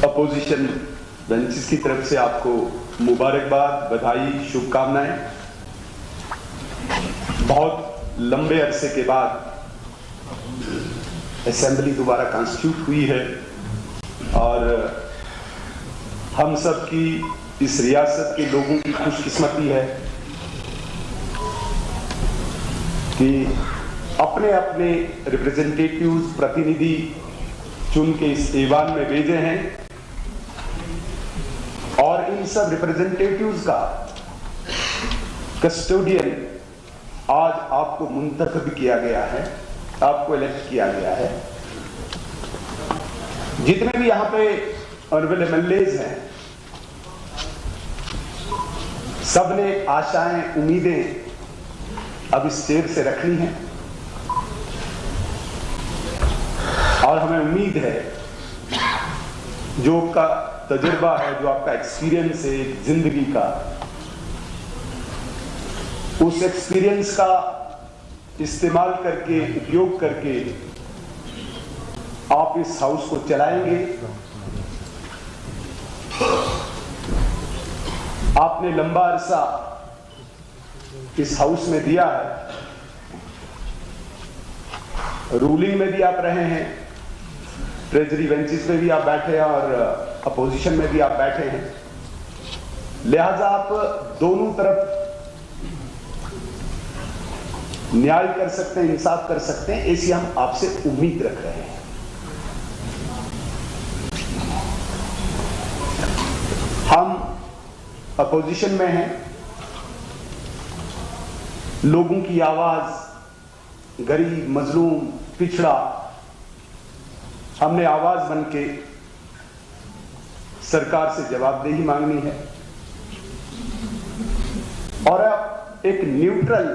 Opposition benches की तरफ से आपको मुबारकबाद, बधाई, शुभकामनाएं। बहुत लंबे अरसे के बाद असेंबली दोबारा कॉन्स्टिट्यूट हुई है और हम सब की, इस रियासत के लोगों की खुशकिस्मती है कि अपने अपने रिप्रेजेंटेटिव्स, प्रतिनिधि चुन के इस ऐवान में भेजे हैं और इन सब रिप्रेजेंटेटिव्स का कस्टोडियन आज आपको मुंतखब किया गया है, आपको इलेक्ट किया गया है। जितने भी यहां पे ऑनरेबल एमएलएज हैं, सबने आशाएं, उम्मीदें अब इस चेयर से रखनी है और हमें उम्मीद है जो आपका तजुर्बा है, जो आपका एक्सपीरियंस है जिंदगी का, उस एक्सपीरियंस का इस्तेमाल करके, उपयोग करके आप इस हाउस को चलाएंगे। आपने लंबा अरसा इस हाउस में दिया है, रूलिंग में भी आप रहे हैं, ट्रेजरी बेंचेस में भी आप बैठे हैं और अपोजिशन में भी आप बैठे हैं। लिहाजा आप दोनों तरफ न्याय कर सकते हैं, इंसाफ कर सकते हैं, ऐसी हम आपसे उम्मीद रख रहे हैं। हम अपोजिशन में हैं, लोगों की आवाज, गरीब, मजलूम, पिछड़ा, हमने आवाज बन के सरकार से जवाबदेही मांगनी है और एक न्यूट्रल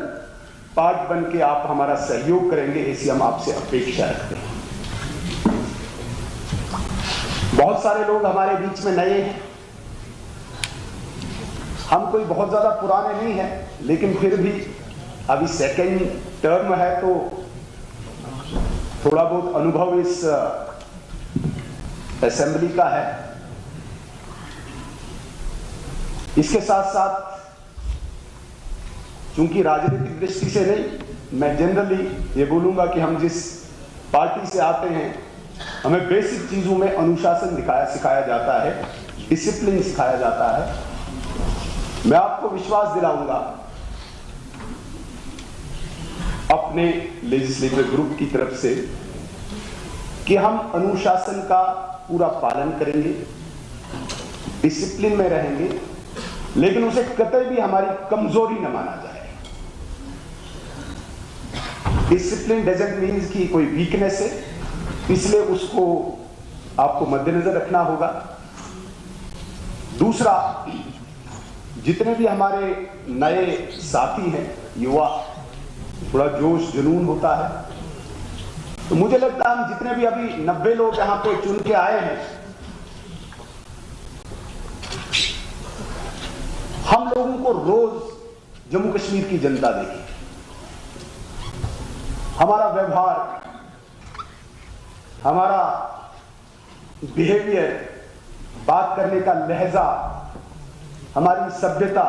पार्ट बन के आप हमारा सहयोग करेंगे, ऐसी हम आपसे अपेक्षा रखते हैं। बहुत सारे लोग हमारे बीच में नए हैं, हम कोई बहुत ज्यादा पुराने नहीं हैं, लेकिन फिर भी अभी सेकेंड टर्म है तो थोड़ा बहुत अनुभव इस असेंबली का है। इसके साथ साथ चूंकि राजनीतिक दृष्टि से नहीं, मैं जनरली ये बोलूंगा कि हम जिस पार्टी से आते हैं, हमें बेसिक चीजों में अनुशासन सिखाया जाता है, डिसिप्लिन सिखाया जाता है। मैं आपको विश्वास दिलाऊंगा अपने लेजिस्लेटिव ग्रुप की तरफ से कि हम अनुशासन का पूरा पालन करेंगे, डिसिप्लिन में रहेंगे, लेकिन उसे कतई भी हमारी कमजोरी न माना जाए। डिसिप्लिन डजंट मीन कि कोई वीकनेस है, इसलिए उसको आपको मद्देनजर रखना होगा। दूसरा, जितने भी हमारे नए साथी हैं, युवा, थोड़ा जोश जुनून होता है, तो मुझे लगता है हम जितने भी अभी 90 लोग यहां पे चुन के आए हैं, हम लोगों को रोज जम्मू कश्मीर की जनता देगी। हमारा व्यवहार, हमारा बिहेवियर, बात करने का लहजा, हमारी सभ्यता,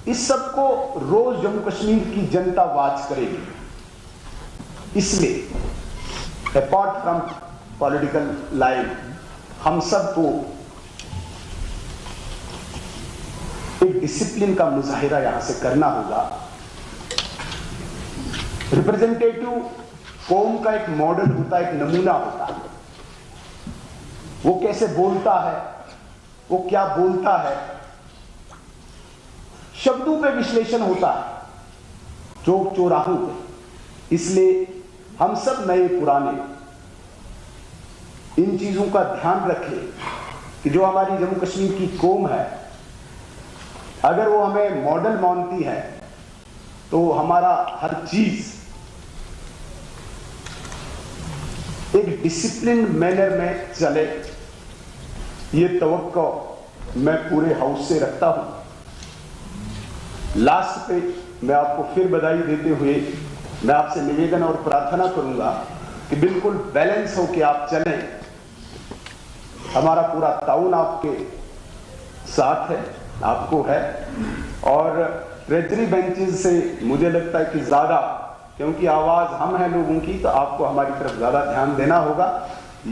इस सब को रोज जम्मू कश्मीर की जनता वाच करेगी। इसलिए अपार्ट फ्रॉम पॉलिटिकल लाइन, हम सबको एक डिसिप्लिन का मुजाहिरा यहां से करना होगा। रिप्रेजेंटेटिव कौम का एक मॉडल होता है, एक नमूना होता है। वो कैसे बोलता है, वो क्या बोलता है, शब्दों पे विश्लेषण होता है, चौक चौराहों पे। इसलिए हम सब नए पुराने इन चीजों का ध्यान रखें कि जो हमारी जम्मू कश्मीर की कौम है, अगर वो हमें मॉडल मानती है तो हमारा हर चीज एक डिसिप्लिन मैनर में चले, ये तवक्को मैं पूरे हाउस से रखता हूं। लास्ट पे मैं आपको फिर बधाई देते हुए मैं आपसे निवेदन और प्रार्थना करूंगा कि बिल्कुल बैलेंस होकर आप चलें हमारा पूरा ताउन आपके साथ है, आपको है। और ट्रेजरी बेंचेस से मुझे लगता है कि ज़्यादा, क्योंकि आवाज़ हम हैं लोगों की, तो आपको हमारी तरफ ज़्यादा ध्यान देना होगा।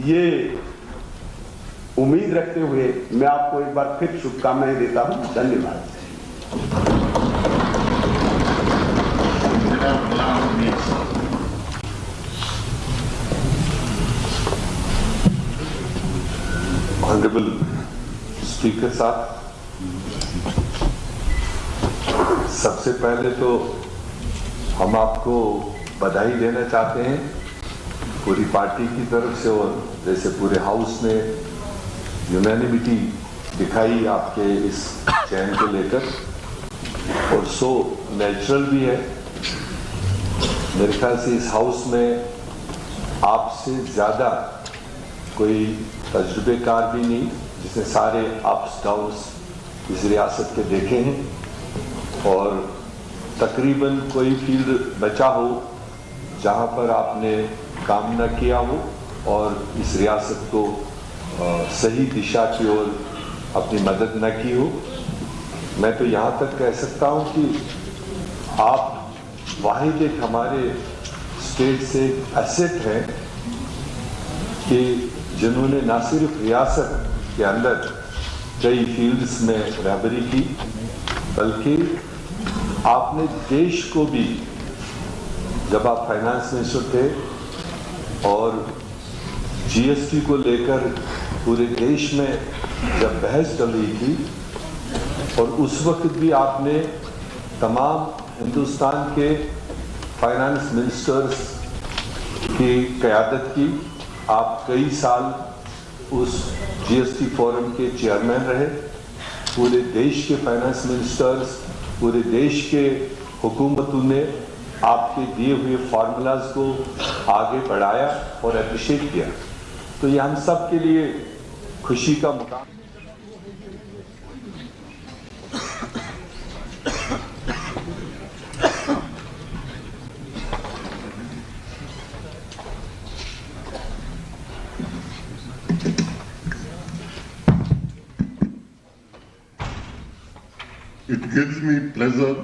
ये उम्मीद रखते हुए मैं आपको एक बार फिर शुभकामनाएं देता हूं। धन्यवाद। ऑनरेबल स्पीकर साहब, सबसे पहले तो हम आपको बधाई देना चाहते हैं पूरी पार्टी की तरफ से, और जैसे पूरे हाउस ने यूनानिमिटी दिखाई आपके इस चयन को लेकर, और सो नेचुरल भी है। मेरे ख्याल से इस हाउस में आपसे ज़्यादा कोई तजुर्बेकार भी नहीं, जिसने सारे अप्स डाउन्स इस रियासत के देखे हैं, और तकरीबन कोई फील्ड बचा हो जहां पर आपने काम न किया हो और इस रियासत को सही दिशा की ओर अपनी मदद न की हो। मैं तो यहाँ तक कह सकता हूँ कि आप वाहिद एक हमारे स्टेट से एसेट हैं कि जिन्होंने न सिर्फ रियासत के अंदर कई फील्ड्स में रहबरी की, बल्कि आपने देश को भी, जब आप फाइनेंस मिनिस्टर थे और जीएसटी को लेकर पूरे देश में जब बहस चल रही थी, और उस वक्त भी आपने तमाम हिंदुस्तान के फाइनेंस मिनिस्टर्स की क़यादत की। आप कई साल उस जीएसटी फोरम के चेयरमैन रहे। पूरे देश के फाइनेंस मिनिस्टर्स, पूरे देश के हुकूमतों ने आपके दिए हुए फार्मूलाज को आगे बढ़ाया और अप्रिशिएट किया। तो ये हम सब के लिए खुशी का मुकाम। It gives me pleasure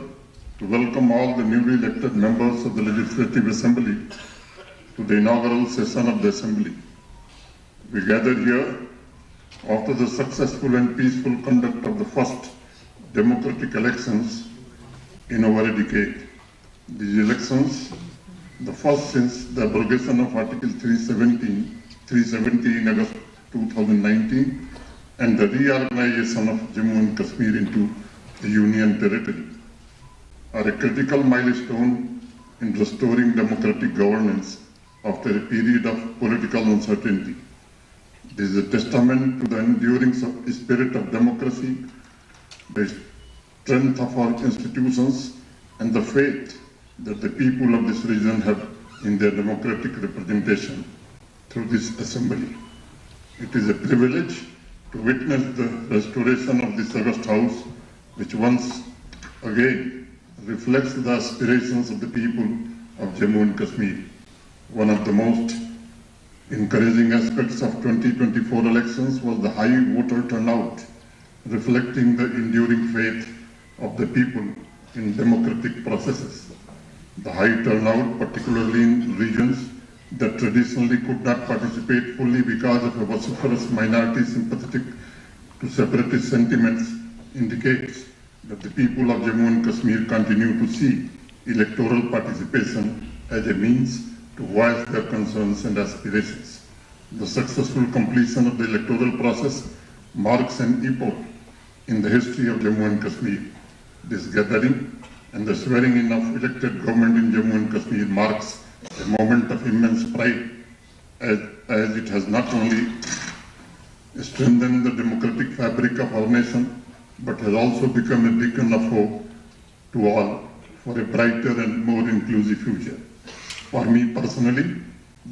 to welcome all the newly elected members of the Legislative Assembly to the inaugural session of the Assembly. We gather here after the successful and peaceful conduct of the first democratic elections in over a decade. These elections, the first since the abrogation of Article 370 in August 2019 and the reorganization of Jammu and Kashmir into the Union Territory, are a critical milestone in restoring democratic governance after a period of political uncertainty. This is a testament to the enduring spirit of democracy, the strength of our institutions, and the faith that the people of this region have in their democratic representation through this assembly. It is a privilege to witness the restoration of this august house, which once again reflects the aspirations of the people of Jammu and Kashmir. One of the most encouraging aspects of 2024 elections was the high voter turnout, reflecting the enduring faith of the people in democratic processes. The high turnout, particularly in regions that traditionally could not participate fully because of a vociferous minority sympathetic to separatist sentiments, indicates that the people of Jammu and Kashmir continue to see electoral participation as a means to voice their concerns and aspirations. The successful completion of the electoral process marks an epoch in the history of Jammu and Kashmir. This gathering and the swearing in of elected government in Jammu and Kashmir marks a moment of immense pride, as it has not only strengthened the democratic fabric of our nation, but has also become a beacon of hope to all for a brighter and more inclusive future. For me personally,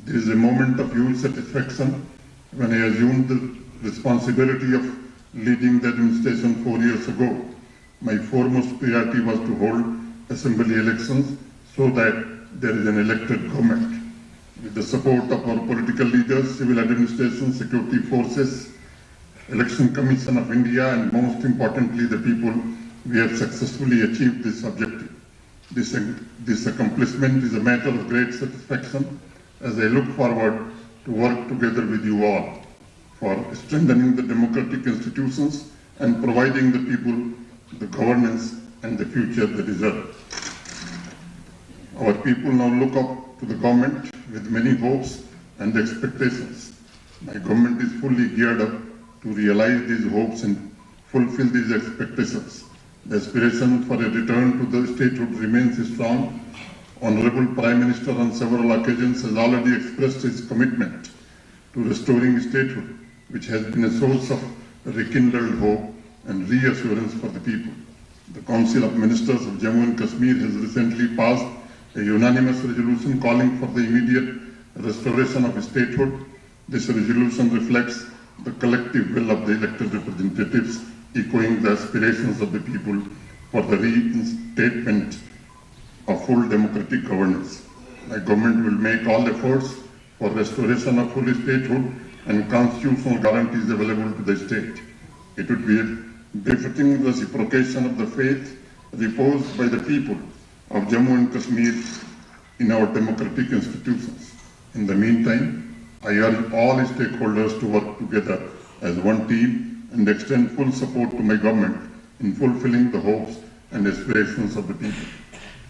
this is a moment of huge satisfaction when I assumed the responsibility of leading the administration 4 years ago. My foremost priority was to hold assembly elections so that there is an elected government. With the support of our political leaders, civil administration, security forces, Election Commission of India, and most importantly the people, we have successfully achieved this objective. This accomplishment is a matter of great satisfaction as I look forward to work together with you all for strengthening the democratic institutions and providing the people the governance and the future they deserve. Our people now look up to the government with many hopes and expectations. My government is fully geared up to realize these hopes and fulfill these expectations. The aspiration for a return to the statehood remains strong. Honorable Prime Minister on several occasions has already expressed his commitment to restoring statehood, which has been a source of rekindled hope and reassurance for the people. The Council of Ministers of Jammu and Kashmir has recently passed a unanimous resolution calling for the immediate restoration of statehood. This resolution reflects the collective will of the elected representatives, echoing the aspirations of the people for the reinstatement of full democratic governance. My government will make all efforts for restoration of full statehood and constitutional guarantees available to the state. It would be a befitting reciprocation of the faith reposed by the people of Jammu and Kashmir in our democratic institutions. In the meantime, I urge all stakeholders to work together as one team and extend full support to my government in fulfilling the hopes and aspirations of the people.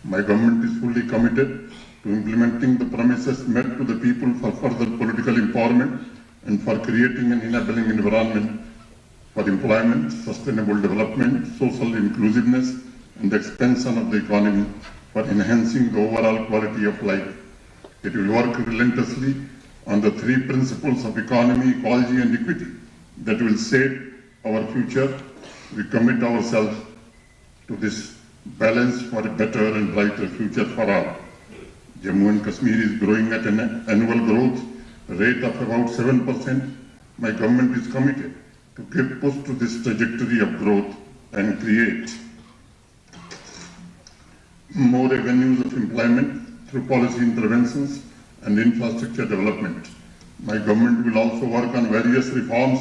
My government is fully committed to implementing the promises made to the people for further political empowerment and for creating an enabling environment for employment, sustainable development, social inclusiveness, and expansion of the economy for enhancing the overall quality of life. It will work relentlessly on the three principles of economy, ecology, and equity that will shape our future. We commit ourselves to this balance for a better and brighter future for all. Jammu and Kashmir is growing at an annual growth rate of about 7%. My government is committed to give push to this trajectory of growth and create more avenues of employment through policy interventions and infrastructure development. My government will also work on various reforms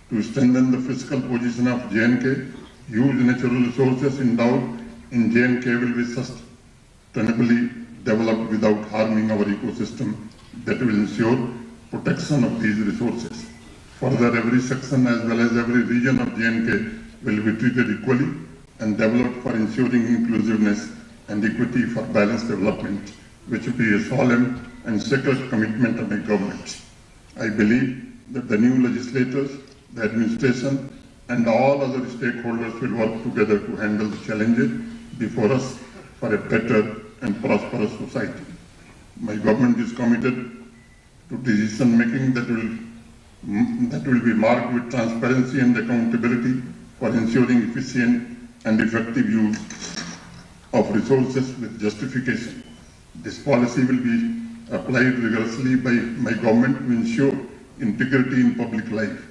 to strengthen the fiscal position of J&K. Huge natural resources endowed in J&K will be sustainably developed without harming our ecosystem that will ensure protection of these resources. Further, every section as well as every region of J&K will be treated equally and developed for ensuring inclusiveness and equity for balanced development, which will be a solemn and sacred commitment of my government. I believe that the new legislators, the administration, and all other stakeholders will work together to handle the challenges before us for a better and prosperous society. My government is committed to decision making that will be marked with transparency and accountability for ensuring efficient and effective use of resources with justification. This policy will be applied rigorously by my government to ensure integrity in public life.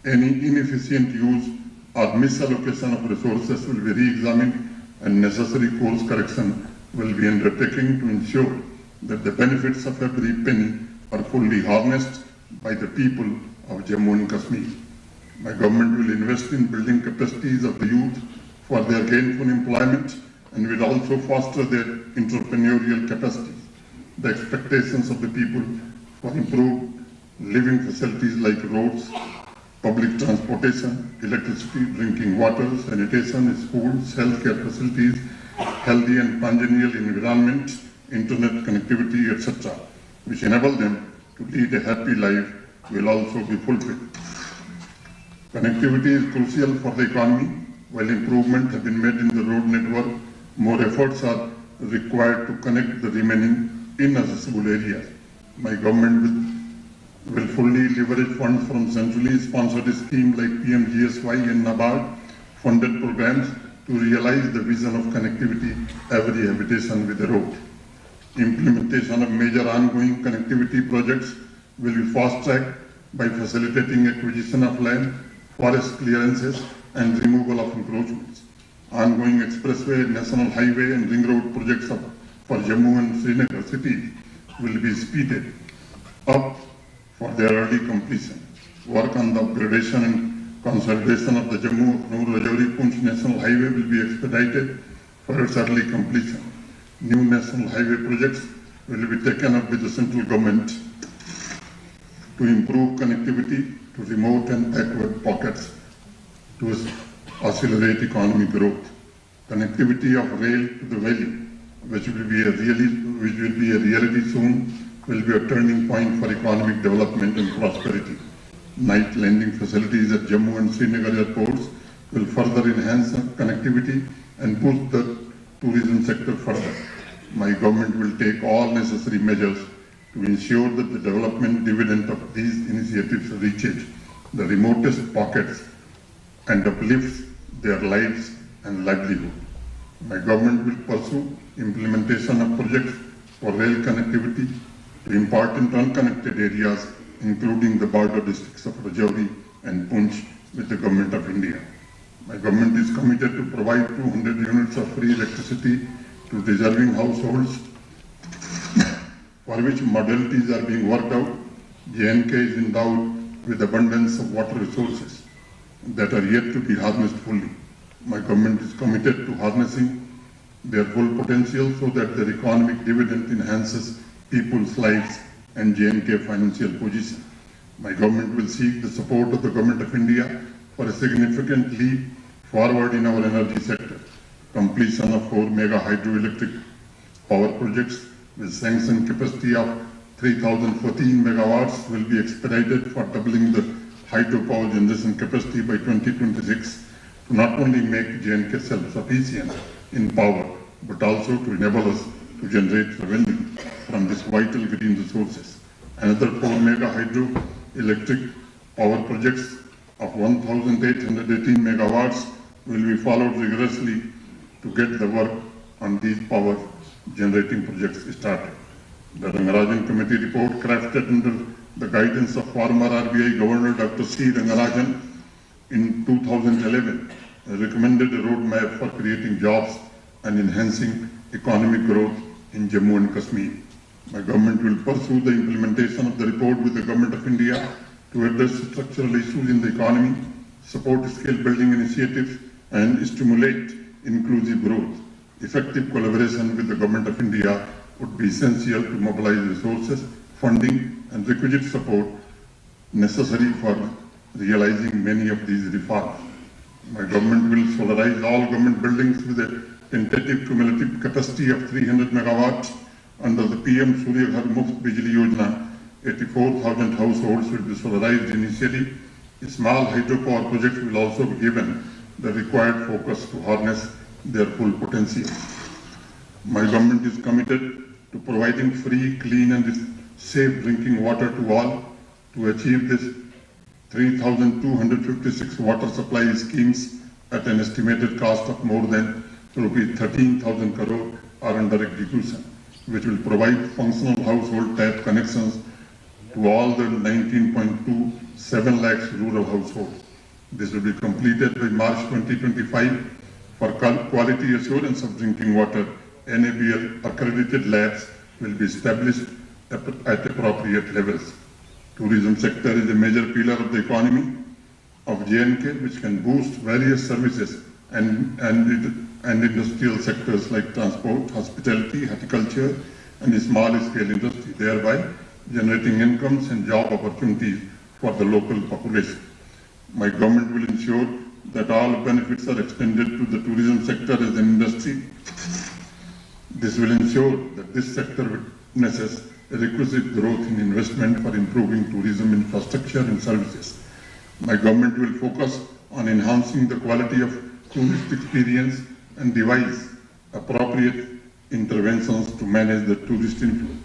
Any inefficient use or misallocation of resources will be re-examined and necessary course correction will be undertaken to ensure that the benefits of every penny are fully harnessed by the people of Jammu and Kashmir. My government will invest in building capacities of the youth for their gainful employment and will also foster their entrepreneurial capacity. The expectations of the people for improved living facilities like roads, public transportation, electricity, drinking water, sanitation, schools, healthcare facilities, healthy and congenial environment, internet connectivity, etc., which enable them to lead a happy life, will also be fulfilled. Connectivity is crucial for the economy. While improvements have been made in the road network, more efforts are required to connect the remaining inaccessible areas. My government will fully leverage funds from centrally sponsored schemes like PMGSY and NABARD funded programs to realize the vision of connectivity every habitation with a road. Implementation of major ongoing connectivity projects will be fast-tracked by facilitating acquisition of land, forest clearances, and removal of encroachments. Ongoing expressway, national highway, and ring road projects for Jammu and Srinagar cities will be speeded up for their early completion. Work on the upgradation and Consolidation of the Jammu-Rajouri-Poonch National Highway will be expedited for its early completion. New national highway projects will be taken up with the central government to improve connectivity to remote and backward pockets to accelerate economic growth. Connectivity of rail to the valley, which will be a reality soon, will be a turning point for economic development and prosperity. Night landing facilities at Jammu and Srinagar airports will further enhance connectivity and boost the tourism sector further. My government will take all necessary measures to ensure that the development dividend of these initiatives reaches the remotest pockets and uplifts their lives and livelihood. My government will pursue implementation of projects for rail connectivity to important unconnected areas, including the border districts of Rajouri and Poonch with the Government of India. My government is committed to provide 200 units of free electricity to deserving households for which modalities are being worked out. J&K is endowed with abundance of water resources that are yet to be harnessed fully. My government is committed to harnessing their full potential so that their economic dividend enhances people's lives and J&K financial position. My government will seek the support of the Government of India for a significant leap forward in our energy sector. Completion of 4 mega hydroelectric power projects with sanctioned capacity of 3,014 megawatts will be expedited for doubling the hydropower generation capacity by 2026 to not only make J&K self-sufficient in power, but also to enable us to generate revenue from these vital green resources. Another 4 mega hydroelectric power projects of 1,818 megawatts will be followed rigorously to get the work on these power generating projects started. The Rangarajan Committee report, crafted under the guidance of former RBI Governor Dr. C. Rangarajan in 2011, recommended a roadmap for creating jobs and enhancing economic growth in Jammu and Kashmir. My government will pursue the implementation of the report with the Government of India to address structural issues in the economy, support skill building initiatives, and stimulate inclusive growth. Effective collaboration with the Government of India would be essential to mobilize resources, funding, and requisite support necessary for realizing many of these reforms. My government will solarize all government buildings with a tentative cumulative capacity of 300 megawatts under the PM Surya Ghar Muft Bijli Yojana. 84,000 households will be solarized initially. Small hydropower projects will also be given the required focus to harness their full potential. My government is committed to providing free, clean and safe drinking water to all. To achieve this, 3,256 water supply schemes at an estimated cost of more than rupees 13,000 crore are under execution, which will provide functional household tap connections to all the 19.27 lakhs rural households. This will be completed by March 2025. For quality assurance of drinking water, NABL accredited labs will be established at appropriate levels. Tourism sector is a major pillar of the economy of J&K, which can boost various services and industrial sectors like transport, hospitality, horticulture, and small-scale industry, thereby generating incomes and job opportunities for the local population. My government will ensure that all benefits are extended to the tourism sector as an industry. This will ensure that this sector witnesses a requisite growth in investment for improving tourism infrastructure and services. My government will focus on enhancing the quality of tourist experience and devise appropriate interventions to manage the tourist inflow.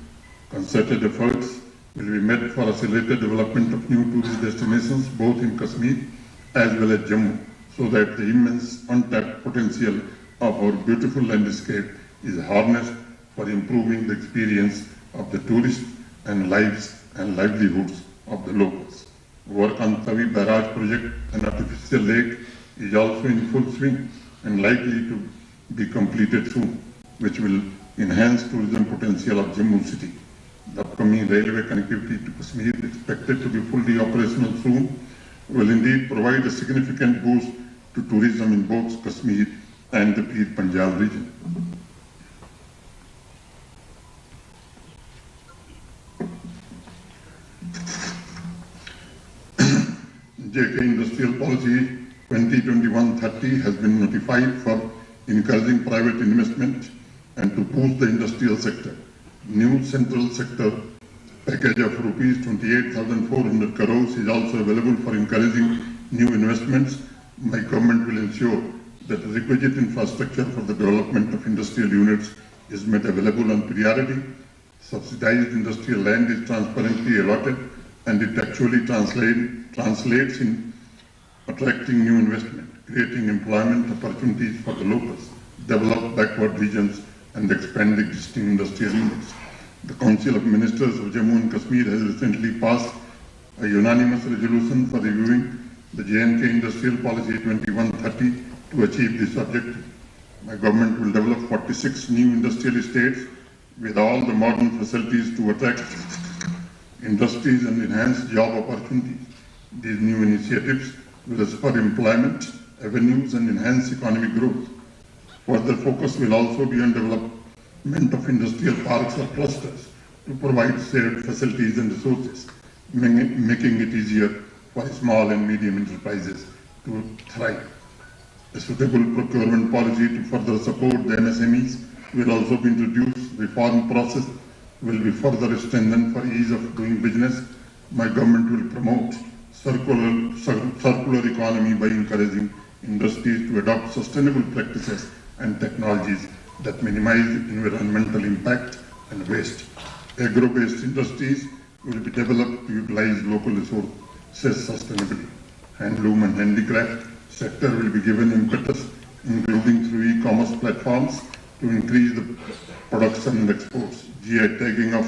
Concerted efforts will be made for accelerated development of new tourist destinations both in Kashmir as well as Jammu, so that the immense untapped potential of our beautiful landscape is harnessed for improving the experience of the tourists and lives and livelihoods of the locals. Work on Tavi Barrage project, an artificial lake, is also in full swing and likely to be completed soon, which will enhance tourism potential of Jammu city. The upcoming railway connectivity to Kashmir is expected to be fully operational soon will indeed provide a significant boost to tourism in both Kashmir and the Pir Punjab region. JK Industrial Policy 2021-30 has been notified for encouraging private investment and to boost the industrial sector. New central sector package of rupees 28,400 crores is also available for encouraging new investments. My government will ensure that the requisite infrastructure for the development of industrial units is made available on priority. Subsidized industrial land is transparently allotted and it actually translates in attracting new investment, creating employment opportunities for the locals, develop backward regions and expand existing industrial units. The Council of Ministers of Jammu and Kashmir has recently passed a unanimous resolution for reviewing the J&K Industrial Policy 21-30 to achieve this objective. My government will develop 46 new industrial estates with all the modern facilities to attract industries and enhance job opportunities. These new initiatives will spur employment, avenues and enhance economic growth. Further focus will also be on development of industrial parks or clusters to provide shared facilities and resources, making it easier for small and medium enterprises to thrive. A suitable procurement policy to further support the MSMEs will also be introduced. Reform process will be further strengthened for ease of doing business. My government will promote circular economy by encouraging industries to adopt sustainable practices and technologies that minimize environmental impact and waste. Agro-based industries will be developed to utilize local resources sustainably. Handloom and handicraft sector will be given impetus, including through e-commerce platforms, to increase the production and exports. GI tagging of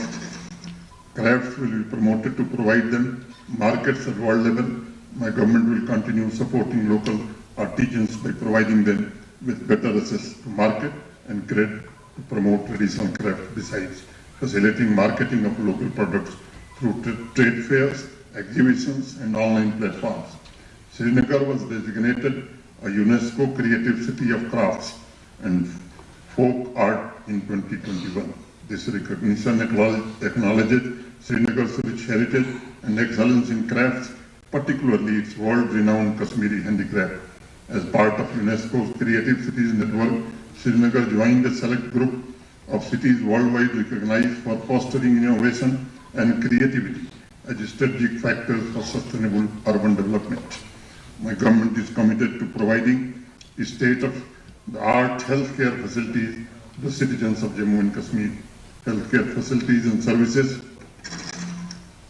crafts will be promoted to provide them markets at world level. My government will continue supporting local artisans by providing them with better access to market and credit to promote traditional craft, besides facilitating marketing of local products through trade fairs, exhibitions and online platforms. Srinagar was designated a UNESCO Creative City of Crafts and Folk Art in 2021. This recognition acknowledges Srinagar's rich heritage and excellence in crafts, particularly its world-renowned Kashmiri handicraft. As part of UNESCO's Creative Cities Network, Srinagar joined a select group of cities worldwide recognized for fostering innovation and creativity as strategic factors for sustainable urban development. My government is committed to providing state-of-the-art healthcare facilities to the citizens of Jammu and Kashmir. Healthcare facilities and services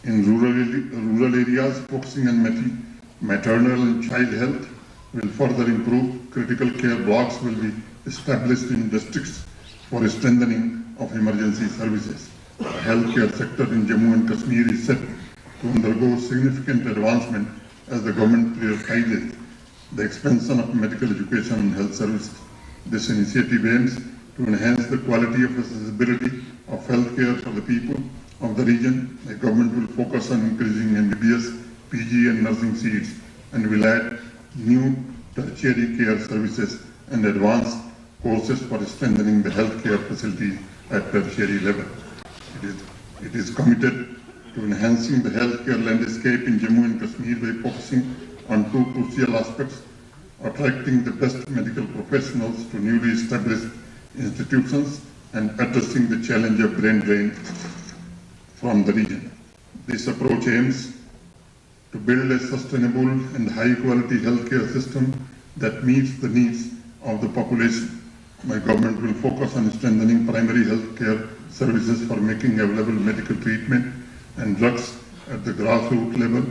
in rural areas focusing on maternal and child health will further improve. Critical care blocks will be established in districts for strengthening of emergency services. The healthcare sector in Jammu and Kashmir is set to undergo significant advancement as the government prioritizes the expansion of medical education and health services. This initiative aims to enhance the quality of accessibility of healthcare for the people of the region. The government will focus on increasing MBBS, PG and nursing seats and will add new tertiary care services and advanced courses for strengthening the healthcare facilities at tertiary level. It is committed to enhancing the healthcare landscape in Jammu and Kashmir by focusing on two crucial aspects: attracting the best medical professionals to newly established institutions and addressing the challenge of brain drain from the region. This approach aims to build a sustainable and high-quality healthcare system that meets the needs of the population. My government will focus on strengthening primary healthcare services for making available medical treatment and drugs at the grassroots level.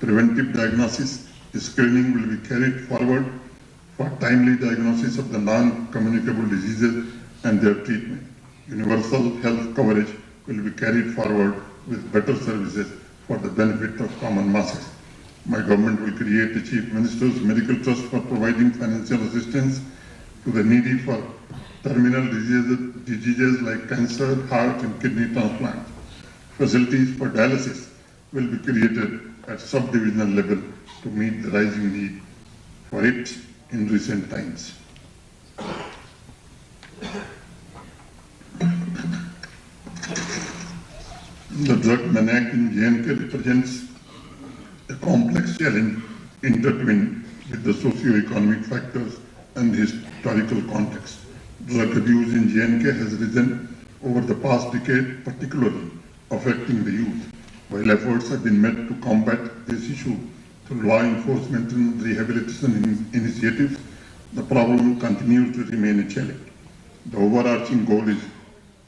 Preventive diagnosis screening will be carried forward for timely diagnosis of the non-communicable diseases and their treatment. Universal health coverage will be carried forward with better services for the benefit of common masses. My government will create a Chief Minister's Medical Trust for providing financial assistance to the needy for terminal diseases like cancer, heart and kidney transplant. Facilities for dialysis will be created at sub-divisional level to meet the rising need for it in recent times. The drug maniac in J&K represents a complex challenge intertwined with the socio-economic factors and historical context. Drug abuse in J&K has risen over the past decade, particularly affecting the youth. While efforts have been made to combat this issue through law enforcement and rehabilitation initiatives, the problem continues to remain a challenge. The overarching goal is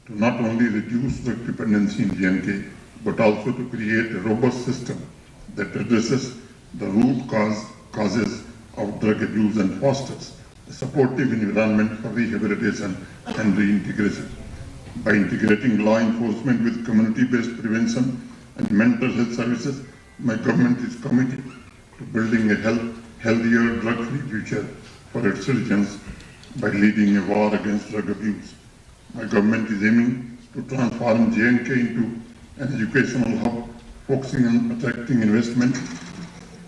to not only reduce drug dependency in J&K, but also to create a robust system that addresses the root causes of drug abuse and fosters a supportive environment for rehabilitation and reintegration. By integrating law enforcement with community-based prevention and mental health services, my government is committed to building a healthier, drug-free future for its citizens by leading a war against drug abuse. My government is aiming to transform J&K into an educational hub, focusing on attracting investment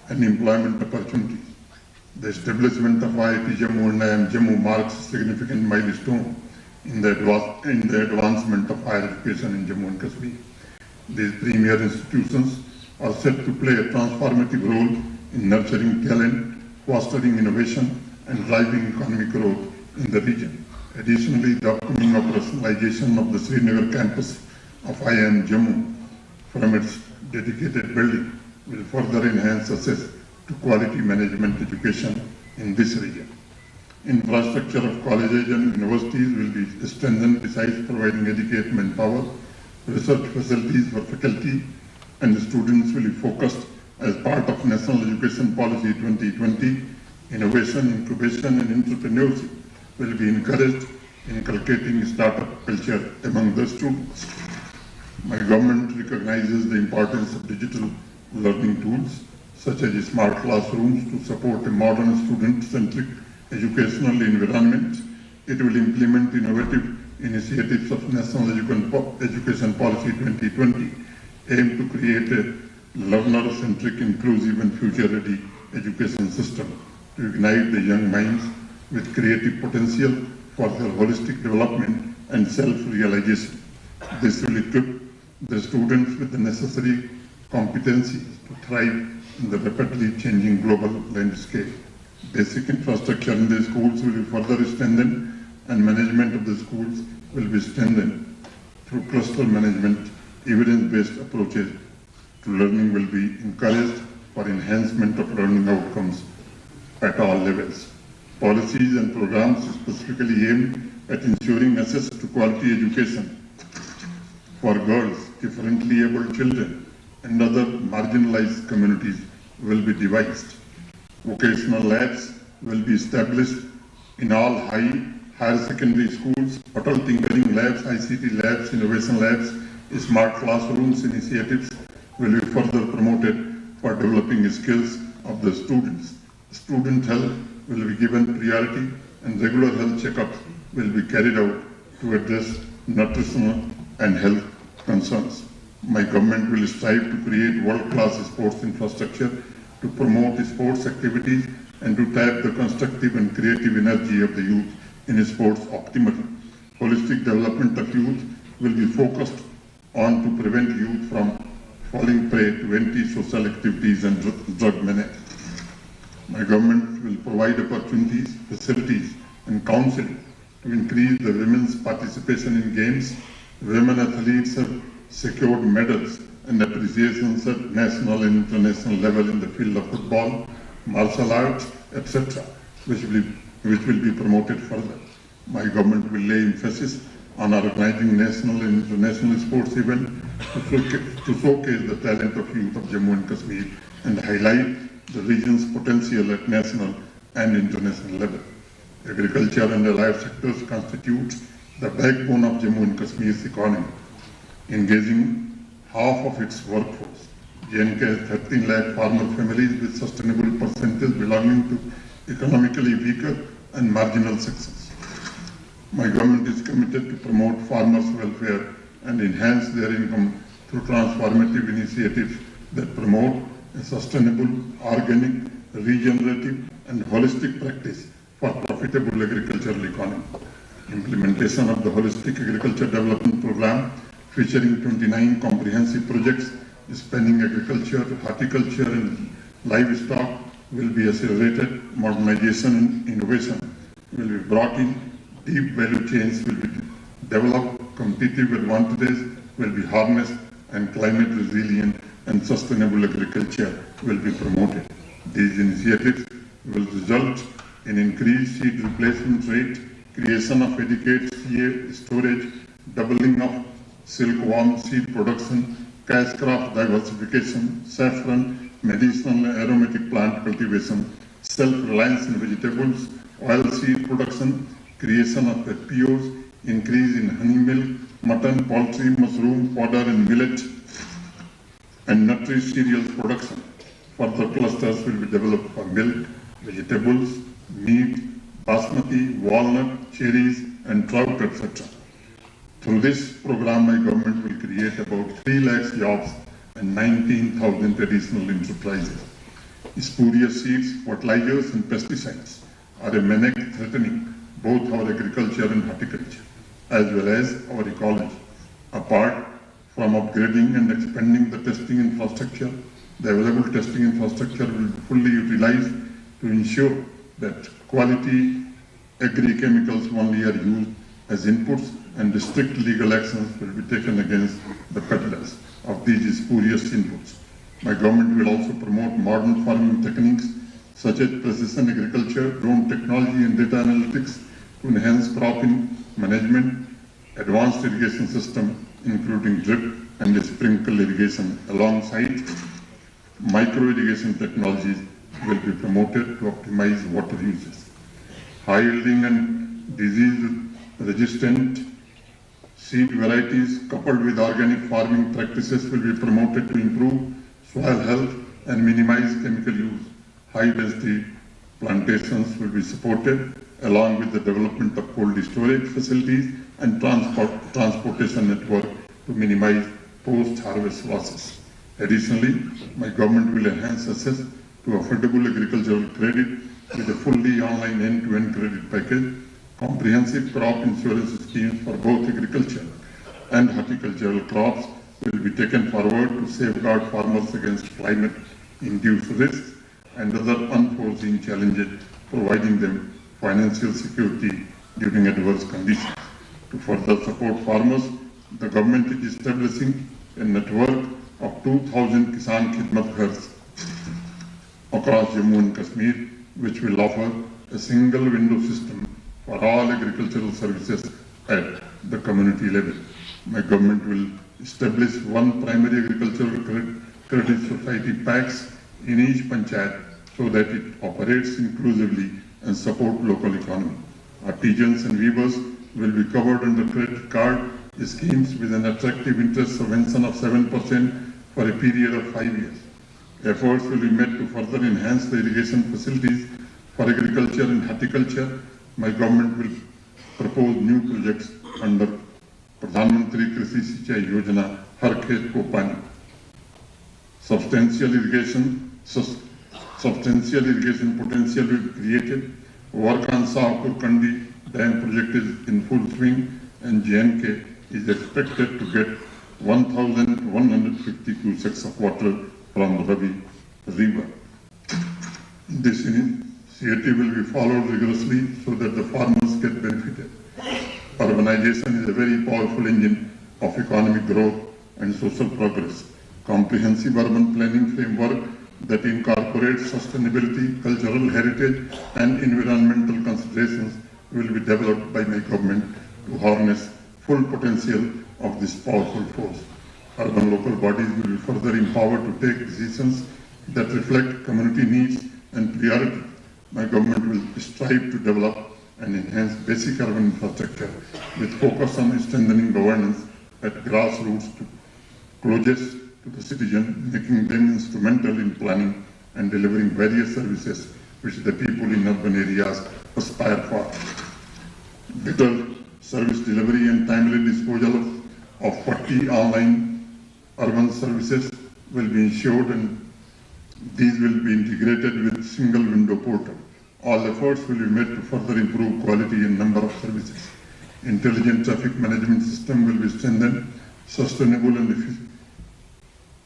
and employment opportunities. The establishment of IIT Jammu and IIM Jammu marks a significant milestone in the advancement of higher education in Jammu and Kashmir. These premier institutions are set to play a transformative role in nurturing talent, fostering innovation, and driving economic growth in the region. Additionally, the upcoming operationalization of the Srinagar campus of IIM Jammu from its dedicated building will further enhance access to quality management education in this region. Infrastructure of colleges and universities will be strengthened besides providing adequate manpower. Research facilities for faculty and students will be focused as part of National Education Policy 2020. Innovation, incubation and entrepreneurship will be encouraged, inculcating startup culture among the students. My government recognizes the importance of digital learning tools such as smart classrooms to support a modern student-centric educational environment. It will implement innovative initiatives of National Education Policy 2020 aimed to create a learner-centric, inclusive and future-ready education system to ignite the young minds with creative potential for their holistic development and self-realization. This will equip the students with the necessary competencies to thrive in the rapidly changing global landscape. Basic infrastructure in the schools will be further strengthened and management of the schools will be strengthened through cluster management. Evidence-based approaches to learning will be encouraged for enhancement of learning outcomes at all levels. Policies and programs specifically aimed at ensuring access to quality education for girls, differently abled children, and other marginalized communities will be devised. Vocational labs will be established in all higher secondary schools. Hotel tinkering labs, ICT labs, innovation labs, smart classrooms initiatives will be further promoted for developing the skills of the students. Student health will be given priority and regular health checkups will be carried out to address nutritional and health concerns. My government will strive to create world-class sports infrastructure to promote sports activities and to tap the constructive and creative energy of the youth in sports optimally. Holistic development of youth will be focused on to prevent youth from falling prey to anti-social activities and drug menace. My government will provide opportunities, facilities and counseling to increase the women's participation in games. Women athletes have secured medals and appreciations at national and international level in the field of football, martial arts, etc., which will be promoted further. My government will lay emphasis on organizing national and international sports events to showcase the talent of youth of Jammu and Kashmir and highlight the region's potential at national and international level. Agriculture and allied sectors constitute the backbone of Jammu and Kashmir's economy, engaging half of its workforce. J&K has 13 lakh farmer families with sustainable percentage belonging to economically weaker and marginal sections. My government is committed to promote farmers' welfare and enhance their income through transformative initiatives that promote a sustainable, organic, regenerative and holistic practice for profitable agricultural economy. Implementation of the Holistic Agriculture Development Program, featuring 29 comprehensive projects spanning agriculture, horticulture and livestock, will be accelerated. Modernization and innovation will be brought in. Deep value chains will be developed. Competitive advantages will be harnessed, and climate resilient and sustainable agriculture will be promoted. These initiatives will result in increased seed replacement rate, creation of adequate CA storage, doubling of silkworm seed production, cash crop diversification, saffron, medicinal and aromatic plant cultivation, self-reliance in vegetables, oil seed production, creation of FPOs, increase in honey milk, mutton, poultry, mushroom, fodder and millet, and nutty cereals production. Further clusters will be developed for milk, vegetables, meat, basmati, walnut, cherries, and trout, etc. Through this program, my government will create about 3 lakh jobs and 19,000 additional enterprises. Spurious seeds, fertilizers, and pesticides are a menace threatening both our agriculture and horticulture, as well as our ecology. Apart from upgrading and expanding the testing infrastructure, the available testing infrastructure will be fully utilized to ensure that quality agri-chemicals only are used as inputs, and strict legal actions will be taken against the peddlers of these spurious inputs. My government will also promote modern farming techniques such as precision agriculture, drone technology and data analytics to enhance crop management, advanced irrigation system including drip and sprinkle irrigation alongside micro irrigation technologies will be promoted to optimize water uses. High yielding and disease resistant seed varieties coupled with organic farming practices will be promoted to improve soil health and minimize chemical use. High density plantations will be supported along with the development of cold storage facilities and transportation network to minimize post-harvest losses. Additionally, my government will enhance access to affordable agricultural credit with a fully online end-to-end credit package, comprehensive crop insurance schemes for both agriculture and horticultural crops will be taken forward to safeguard farmers against climate-induced risks and other unforeseen challenges, providing them financial security during adverse conditions. To further support farmers, the government is establishing a network of 2,000 Kisan Khidmat Ghars across Jammu and Kashmir, which will offer a single window system for all agricultural services at the community level. My government will establish one primary agricultural credit society PACS in each panchayat so that it operates inclusively and support local economy. Artisans and weavers will be covered under credit card schemes with an attractive interest subvention of 7% for a period of 5 years. Efforts will be made to further enhance the irrigation facilities for agriculture and horticulture. My government will propose new projects under Pradhan Mantri Krishi Sinchai Yojana, Har Khet Ko Pani. Substantial irrigation potential will be created. Work on Sahapur Kandi Dam project is in full swing, and JNK is expected to get 1,150 cusecs of water from the Ravi River. This initiative will be followed rigorously so that the farmers get benefited. Urbanization is a very powerful engine of economic growth and social progress. Comprehensive urban planning framework that incorporates sustainability, cultural heritage, and environmental considerations will be developed by my government to harness full potential of this powerful force. Urban local bodies will be further empowered to take decisions that reflect community needs and priorities. My government will strive to develop and enhance basic urban infrastructure with focus on strengthening governance at grassroots to closest to the citizen, making them instrumental in planning and delivering various services which the people in urban areas aspire for. Better service delivery and timely disposal of 40 online urban services will be ensured, and These will be integrated with single window portal. All efforts will be made to further improve quality and number of services. Intelligent traffic management system will be strengthened. Sustainable and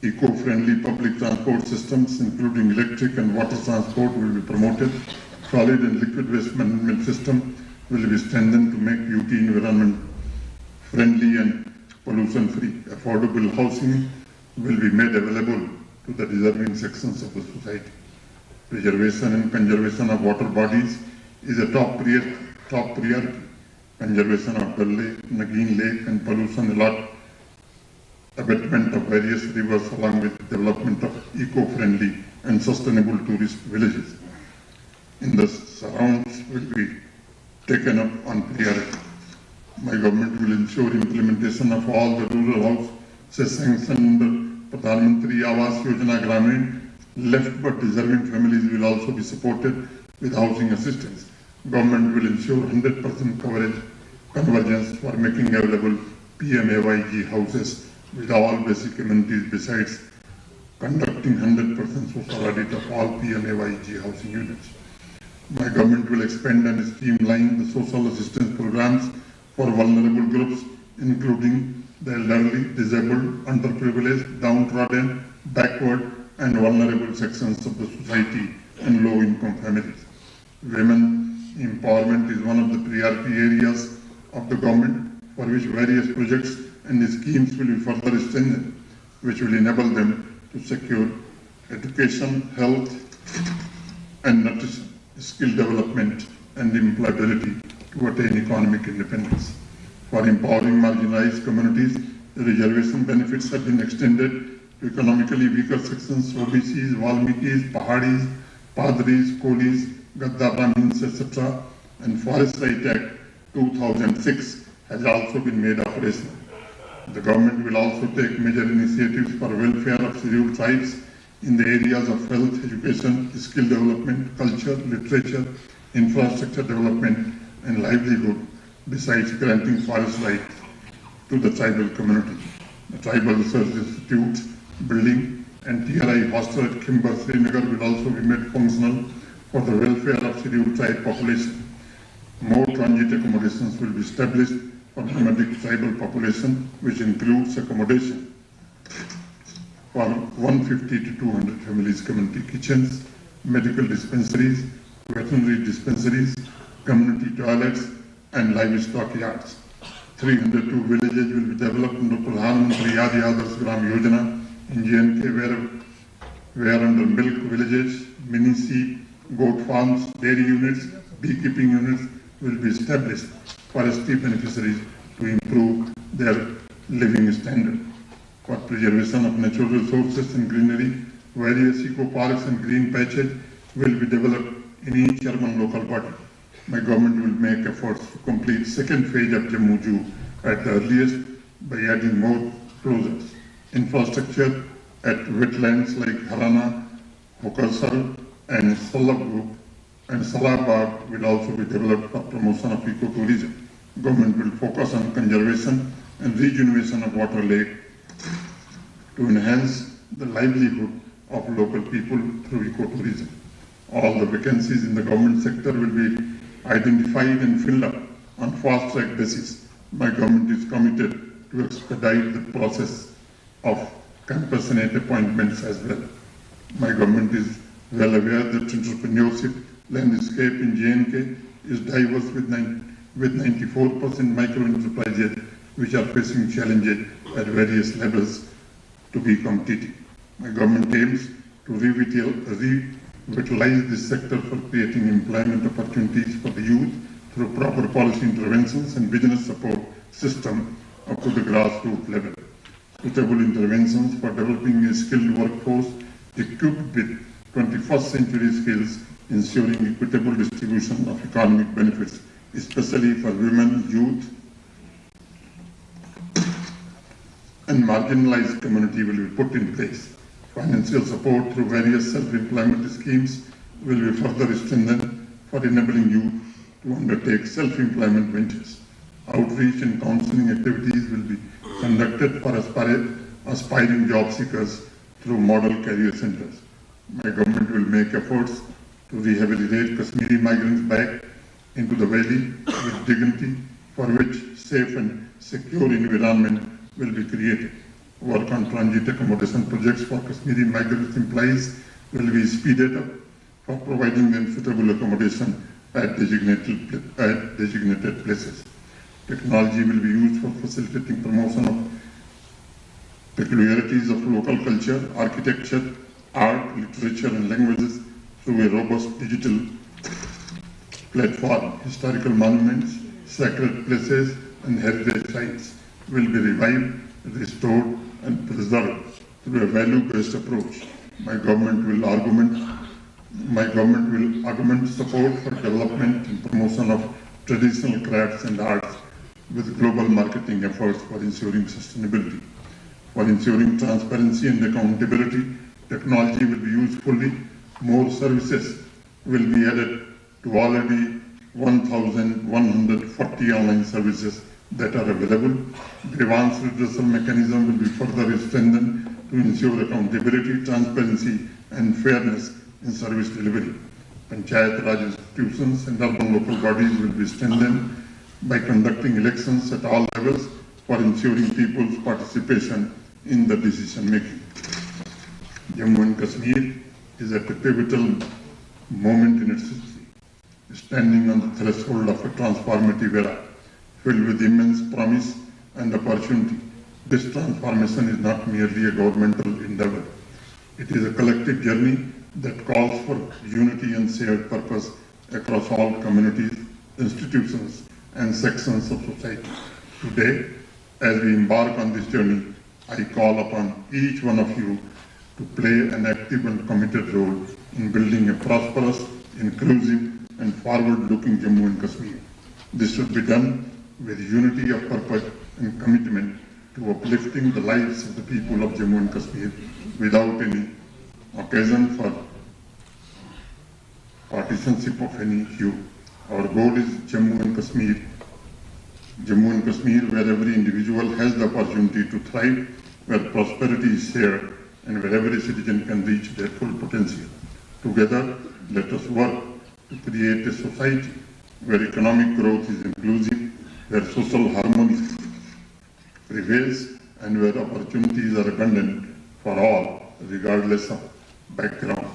eco-friendly public transport systems, including electric and water transport, will be promoted. Solid and liquid waste management system will be strengthened to make UT environment friendly and pollution-free. Affordable housing will be made available to the deserving sections of the society. Preservation and conservation of water bodies is a top priority. Conservation of Dal Lake, Nagin Lake and pollution alert, abatement of various rivers along with development of eco-friendly and sustainable tourist villages in the surrounds will be taken up on priority. My government will ensure implementation of all the rural houses sanctioned under Pradhan Mantri Awas Yojana Gramin. Left but deserving families will also be supported with housing assistance. Government will ensure 100% coverage convergence for making available PMAYG houses with all basic amenities, besides conducting 100% social audit of all PMAYG housing units. My government will expand and streamline the social assistance programs for vulnerable groups, including the elderly, disabled, underprivileged, downtrodden, backward, and vulnerable sections of the society and low-income families. Women empowerment is one of the priority areas of the government, for which various projects and schemes will be further strengthened, which will enable them to secure education, health, and nutrition, skill development, and employability to attain economic independence. For empowering marginalized communities, the reservation benefits have been extended to economically weaker sections, OBCs, Valmikis, Pahadis, Padris, Kolis, Gadda Brahmins, etc. And Forest Right Act 2006 has also been made operational. The government will also take major initiatives for welfare of scheduled tribes in the areas of health, education, skill development, culture, literature, infrastructure development, and livelihood, besides granting forest rights to the tribal community. The Tribal Research Institute building and TRI hostel at Khimbar, Srinagar will also be made functional for the welfare of scheduled tribe population. More transit accommodations will be established for nomadic tribal population, which includes accommodation for 150 to 200 families, community kitchens, medical dispensaries, veterinary dispensaries, community toilets, and livestock yards. 302 villages will be developed under Pradhan Mantri Adarsh Gram Yojana in JNK, where under milk villages, mini sheep, goat farms, dairy units, beekeeping units will be established for ST beneficiaries to improve their living standard. For preservation of natural resources and greenery, various eco parks and green patches will be developed in each urban local body. My government will make efforts to complete second phase of Jammu Zoo at the earliest by adding more closures. Infrastructure at wetlands like Harana, Hokarsar, and Salabhu and Salabagh will also be developed for promotion of ecotourism. Government will focus on conservation and rejuvenation of water lake to enhance the livelihood of local people through ecotourism. All the vacancies in the government sector will be identified and filled up on fast-track basis. My government is committed to expedite the process of compassionate appointments as well. My government is well aware that entrepreneurship landscape in JNK is diverse with 94% micro enterprises which are facing challenges at various levels to be competitive. My government aims to revitalize this sector for creating employment opportunities for the youth through proper policy interventions and business support system up to the grassroots level. Suitable interventions for developing a skilled workforce equipped with 21st century skills, ensuring equitable distribution of economic benefits, especially for women, youth, and marginalized community will be put in place. Financial support through various self-employment schemes will be further strengthened for enabling youth to undertake self-employment ventures. Outreach and counseling activities will be conducted for aspiring job seekers through model career centers. My government will make efforts to rehabilitate Kashmiri migrants back into the valley with dignity, for which safe and secure environment will be created. Work on transit accommodation projects for Kashmiri migrants employees will be speeded up for providing them suitable accommodation at designated places. Technology will be used for facilitating promotion of peculiarities of local culture, architecture, art, literature, and languages through a robust digital platform. Historical monuments, sacred places, and heritage sites will be revived, restored, and preserved through a value-based approach. My government will augment support for development and promotion of traditional crafts and arts with global marketing efforts for ensuring sustainability. For ensuring transparency and accountability, technology will be used fully. More services will be added to already 1,140 online services that are available. Grievance redressal mechanism will be further strengthened to ensure accountability, transparency, and fairness in service delivery. Panchayat Raj institutions and urban local bodies will be strengthened by conducting elections at all levels for ensuring people's participation in the decision making. Jammu and Kashmir is at a pivotal moment in its history, standing on the threshold of a transformative era filled with immense promise and opportunity. This transformation is not merely a governmental endeavor. It is a collective journey that calls for unity and shared purpose across all communities, institutions, and sections of society. Today, as we embark on this journey, I call upon each one of you to play an active and committed role in building a prosperous, inclusive, and forward-looking Jammu and Kashmir. This should be done with unity of purpose and commitment to uplifting the lives of the people of Jammu and Kashmir without any occasion for partisanship of any hue. Our goal is Jammu and Kashmir, where every individual has the opportunity to thrive, where prosperity is shared, and where every citizen can reach their full potential. Together, let us work to create a society where economic growth is inclusive, where social harmony prevails, and where opportunities are abundant for all, regardless of background.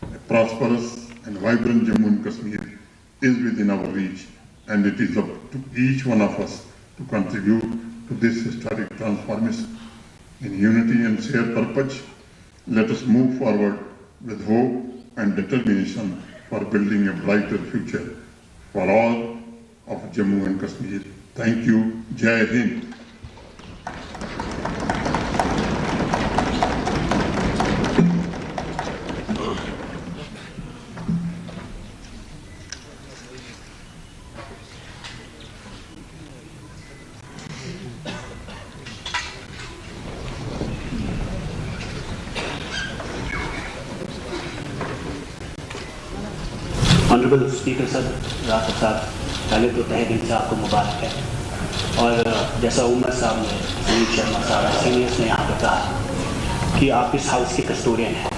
A prosperous and vibrant Jammu and Kashmir is within our reach, and it is up to each one of us to contribute to this historic transformation. In unity and shared purpose, let us move forward with hope and determination for building a brighter future for all of Jammu and Kashmir. Thank you. Jai Hind. Honourable speaker sir, Rathore साहब, पहले तो तहे दिल से आपको मुबारक है। और जैसा उमर साहब ने, सुनील शर्मा साहब, सीनियर्स ने यहाँ पर कहा कि आप इस हाउस के कस्टोरियन हैं।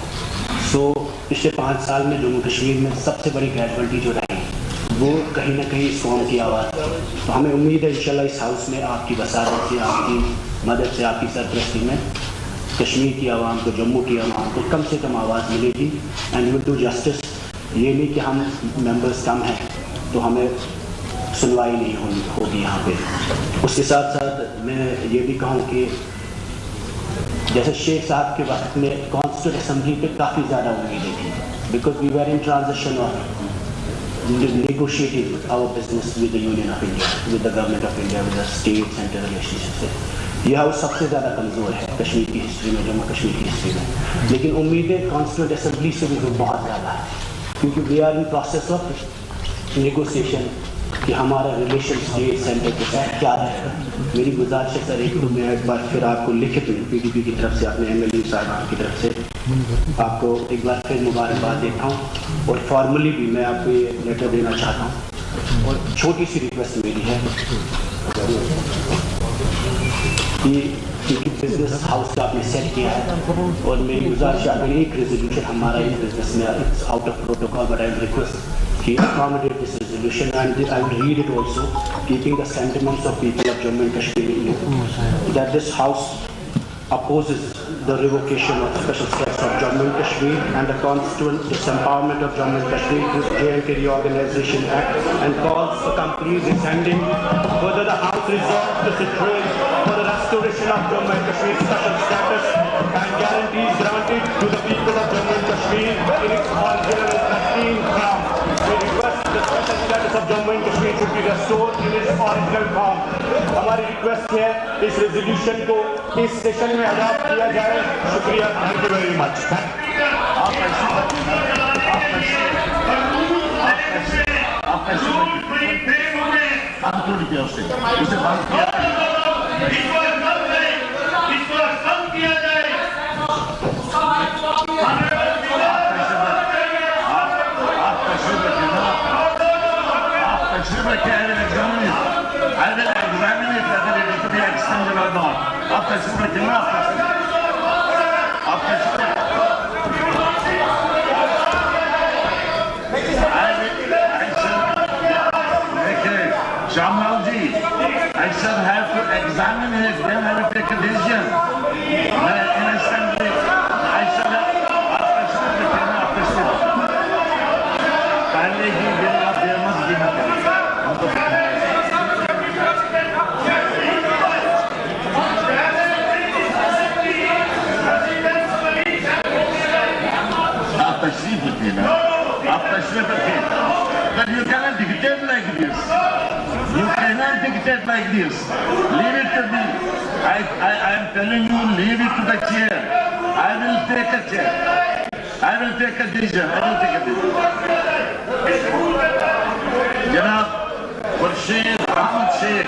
सो पिछले 5 साल में जम्मू कश्मीर में सबसे बड़ी कैजुअलिटी जो रही वो कहीं ना कहीं इस कौम की आवाज़ थी। तो हमें उम्मीद है इंशाल्लाह इस हाउस में आपकी वसारत से, आपकी मदद से, आपकी सरपरस्ती में कश्मीर की आवाम को, जम्मू की आवाम को कम से कम आवाज़ मिलेगी। And will do justice. ये नहीं कि हम मेंबर्स कम हैं तो हमें सुनवाई नहीं होगी यहाँ पे। उसके साथ साथ मैं ये भी कहूँ कि जैसे शेख साहब के वक्त में कॉन्स्टिट्यूंट असेंबली पे काफ़ी ज़्यादा उम्मीदें थी, because we were in transition of negotiating our business with the Union of India, with the government of India, with the state center relationship। ये हाउस सबसे ज़्यादा कमज़ोर है कश्मीर की हिस्ट्री में, जम्मू कश्मीर की हिस्ट्री में। लेकिन उम्मीदें कॉन्स्टिट्यूंट असेंबली से भी बहुत ज़्यादा है, क्योंकि we are in process of negotiation कि हमारा रिलेशन स्टेट सेंटर के साथ क्या रहेगा। मेरी गुजारिश है सर, एक तो मैं एक बार फिर आपको लिखित में PDP की तरफ से, अपने MLA साहब की तरफ से आपको एक बार फिर मुबारकबाद देता हूँ, और फॉर्मली भी मैं आपको ये लेटर देना चाहता हूँ। और छोटी सी रिक्वेस्ट मेरी है कि क्योंकि बिजनेस हाउस का आपने सेट किया है और मेरी गुजारिश अगर एक रेजोल्यूशन हमारा इस बिजनेस में out of protocol, but I request कि accommodate this resolution, and I will read it also, keeping the sentiments of people of Jammu and Kashmir in view, that this house opposes the revocation of special status of Jammu and Kashmir and the constituent disempowerment of Jammu and Kashmir through J&K Reorganization Act, and calls for complete rescinding. Further, the house resolves to sit for the restoration of Jammu and Kashmir special status and guarantees granted to the people of Jammu and Kashmir in its original and pristine form. We request the special status of Jammu and Kashmir should be restored in its original form. हमारी request है इस resolution को इस session में adopt किया जाए। शुक्रिया, thank you very much. I will examine it whether it is to be extended or not. आप कैसे रखेंगे? आप कैसे Shamal ji, I shall have to examine it, then I will take a decision. In assembly, I shall have आप कैसे पहले ही दिन आप बेमस गिना करेंगे। But you cannot dictate like this. You cannot dictate like this. Leave it to me. I am telling you, leave it to the chair. I will take a chair. I will take a decision. I will take a decision. Janab, Khurshid Ahmad Sheikh.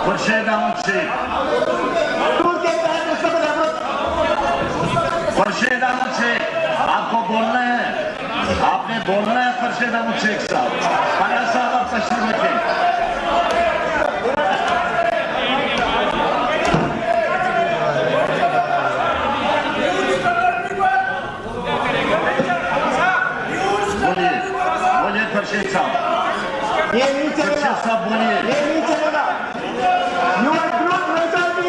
Khurshid Ahmad Sheikh. Khurshid Ahmad Sheikh. आपको बोलना है, आपने बोलना है खुर्शीद अहमद शेख साहब। पारा साहब आप तशरीफ रखें। बोलिए बोलिए खुर्शीद साहब। ये नहीं चलेगा। खुर्शीद साहब बोलिए। ये नहीं चलेगा। You are not resolving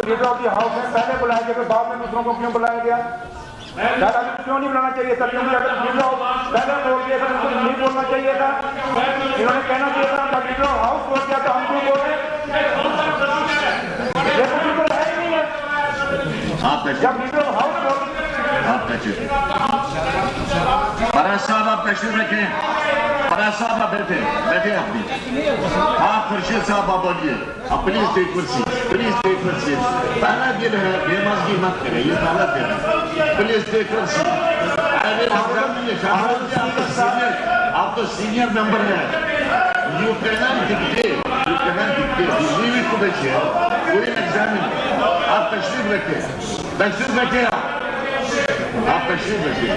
leader of the house में पहले बुलाया गया, बाद में दूसरों को क्यों बुलाया गया? दादा क्यों नहीं बुलाना चाहिए था? क्योंकि अगर लीडर पहले बोल दिया था तो नहीं बोलना चाहिए था। इन्होंने कहना चाहिए था लीडर ऑफ हाउस बोल दिया तो हम क्यों बोल रहे? ये तो लीडर है ही नहीं है। जब लीडर ऑफ हाउस बोल फराज साहब आप तशरीफ रखें। फराज साहब आप बैठे बैठे अपनी। हाँ खुर्शीद साहब आप बोलिए। प्लीज टेक कुर्सी, प्लीज टेक कुर्सी। पहला दिन है, बेमज़गी मत करें, ये पहला दिन है। प्लीज टेक कुर्सी। आप तो सीनियर मेंबर हैं। You cannot dictate, you cannot dictate, you leave it to the chair. We will examine. आप तशरीफ रखें, तशरीफ रखें, आप तशरीफ रखें।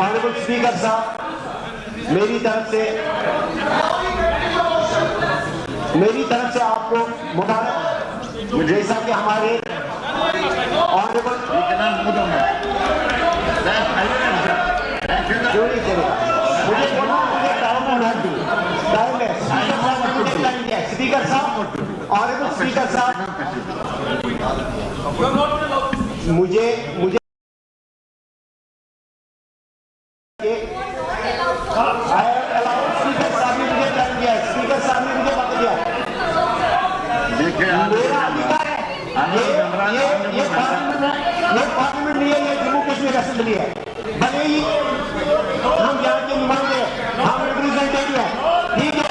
ऑनरेबल स्पीकर साहब, मेरी तरफ से आपको मुबारक। जैसा कि हमारे ऑनरेबल क्यों नहीं चलेगा? मुझे बोला मुझे टाइम होना चाहिए, टाइम है। स्पीकर साहब, ऑनरेबल स्पीकर साहब, मुझे स्पीकर साहब ने मुझे पकड़ दिया। मेरा अधिकार है, ये पार्लियामेंट नहीं है, ये जम्मू कश्मीर असेंबली है। भले ही हम यहाँ के नुमाइंदे हैं, हम रिप्रेजेंटेटिव हैं, ठीक है,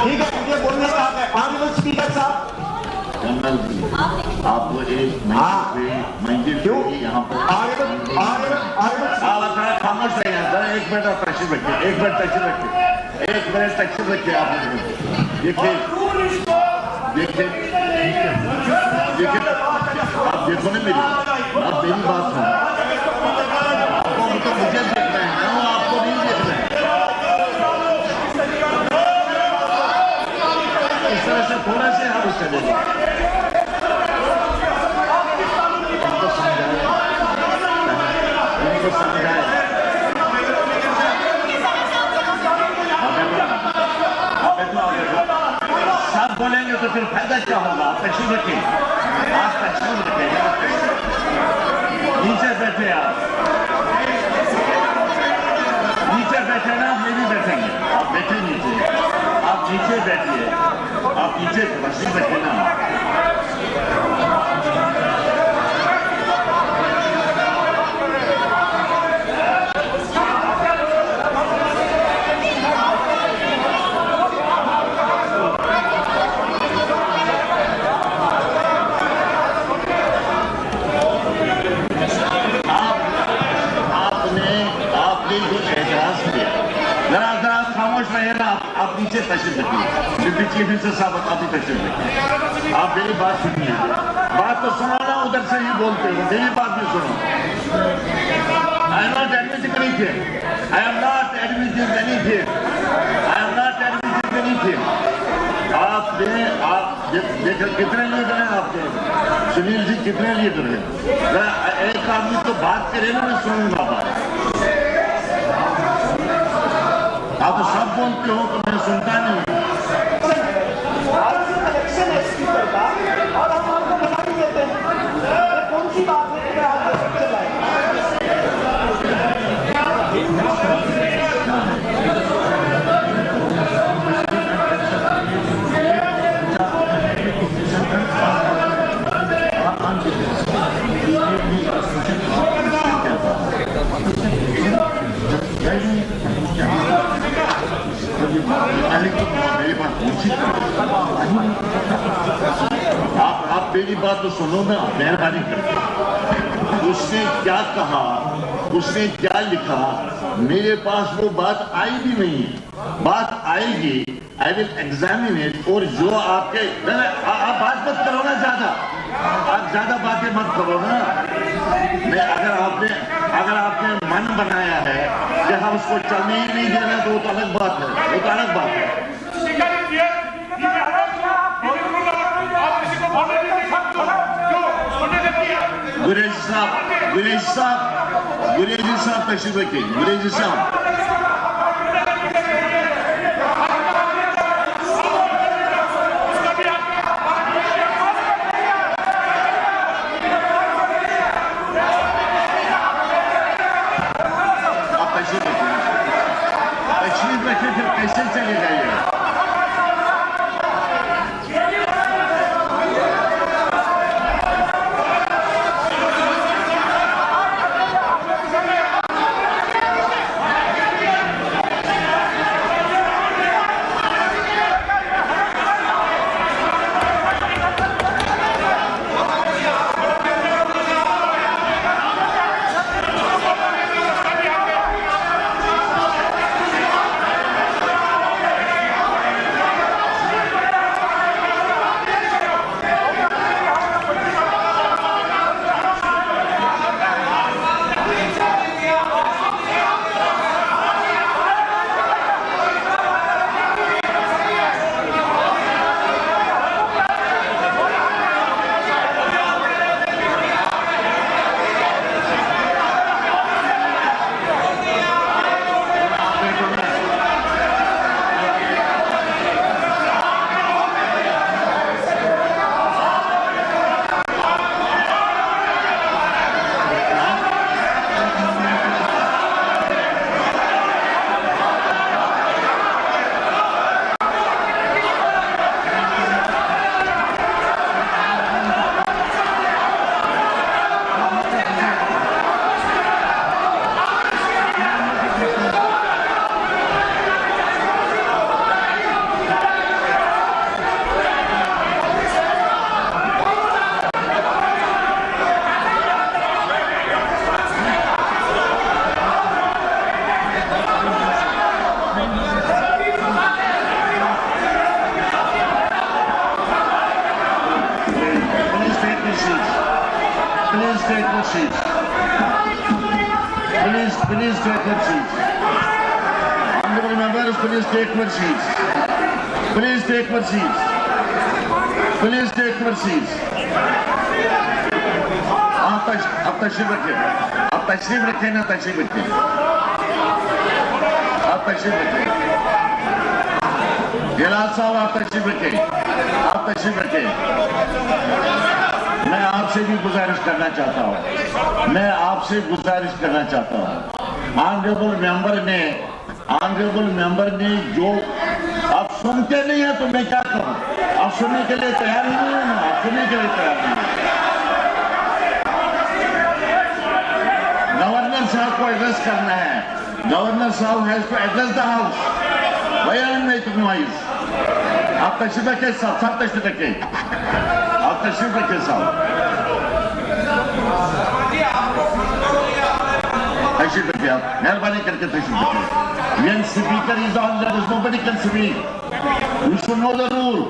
ठीक है, मुझे बोलने का हक है। ऑनरेबल स्पीकर साहब, आपको एक क्यों यहाँ पर खामोश रहिए। एक मिनट आप तशरीफ रखिए, एक मिनट तशरीफ रखिए, एक मिनट तशरीफ रखिए। आप देखिए देखिए देखिए, आप देखो ना मेरी बात सुनो। आपको तो मुझे देखना है ना, आपको नहीं देखना है। इस तरह से थोड़ा से हाउस चलेगा। इनको समझाए। सब बोलेंगे तो फिर फायदा क्या होगा? आप तशरीफ रखें, आप तशरीफ रखेंगे। नीचे बैठे आप, नीचे बैठे ना, आप ये भी बैठेंगे। आप बैठे नीचे, आप नीचे बैठिए, आप नीचे तशरीफ रखें ना। आप नीचे तशरीफ रखिए, डिप्टी चीफ मिनिस्टर साहब आप भी तशरीफ रखिए। आप मेरी बात सुनिए, बात तो सुनो ना, उधर से ही बोलते हो, मेरी बात भी सुनो। I am not admitting anything, I am not admitting anything, I am not admitting anything. आपने आप देखो कितने लीडर हैं आपके, सुनील जी कितने लीडर हैं? एक आदमी तो बात करे ना, मैं सुनूंगा बात। आप तो सब बोलते हो तो मैं सुनता नहीं। इलेक्शन है स्पीकर का और हम आपको बता ही देते हैं, कौन सी बात है कि आप चलाएं। आप मेरी बात तो सुनो ना, मेहरबानी करके। उसने क्या कहा, उसने क्या लिखा, मेरे पास वो बात आई भी नहीं है। बात आएगी, आई विल एग्जामिन इट। और जो आपके आप बात मत करो ना ज्यादा, आप ज्यादा बातें मत करो ना। मैं अगर आपने मन बनाया है कि हम उसको चलने ही नहीं देना, तो वो तो अलग बात है, वो तो अलग बात है। गुरेजी साहब तशरीफ रखिए। गुरेजी साहब, आप तशरीफ रखिए, फिर कैसे चले जाइए? take your seats. Please take your seats. Honorable members, please take your seats. Please take your seats. Please take your seats. आप तशरीफ रखें ना तशरीफ रखें। आप तशरीफ रखें। गिलास साहब आप तशरीफ रखें। मैं आपसे भी गुजारिश करना चाहता हूं। ऑनरेबल मेंबर ने जो आप सुनते नहीं है तो मैं क्या करूं? आप सुनने के लिए तैयार नहीं है ना? आप सुनने के लिए तैयार नहीं। गवर्नर साहब को एड्रेस करना है। गवर्नर साहब has to address the house. Why are you making noise? आप तशरीफ रखें साहब, तशरीफ रखें साहब। तशरीफ रखें आप, मेहरबानी करके तशरीफ रखें। When speaker is on, there is nobody can speak. You should know the rule.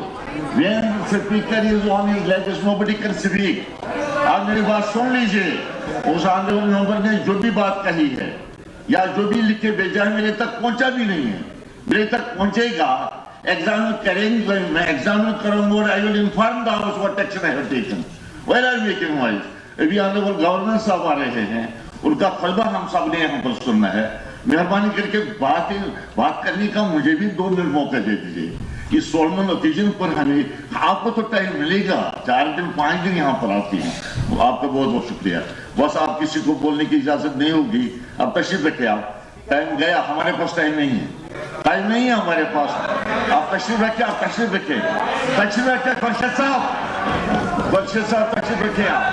When speaker is on his leg, nobody can speak. आप मेरी बात सुन लीजिए। उस ऑनरेबल मेंबर ने जो भी बात कही है या जो भी लिख के भेजा है मेरे तक पहुंचा भी नहीं है। मेरे तक पहुंचेगा, एग्जामिन करेंगे, मैं एग्जामिन करूंगा और I will inform the house what action I have taken. Why are you making noise? अभी ऑनरेबल गवर्नर साहब आ रहे हैं, उनका खतबा हम सब ने यहाँ पर सुनना है। मेहरबानी करके बात करने का मुझे भी 2 मिनट मौका दे दीजिए। इस सोलमन ओकेजन पर हमें आपको तो टाइम मिलेगा, 4 दिन 5 दिन यहाँ पर आती हैं। आपका बहुत बहुत शुक्रिया। बस आप किसी को बोलने की इजाजत नहीं होगी। अब तशरीफ रखे आप, टाइम गया, हमारे पास टाइम नहीं है हमारे पास। आप तशरीफ रखे खुर्शीद साहब तशरीफ रखे आप।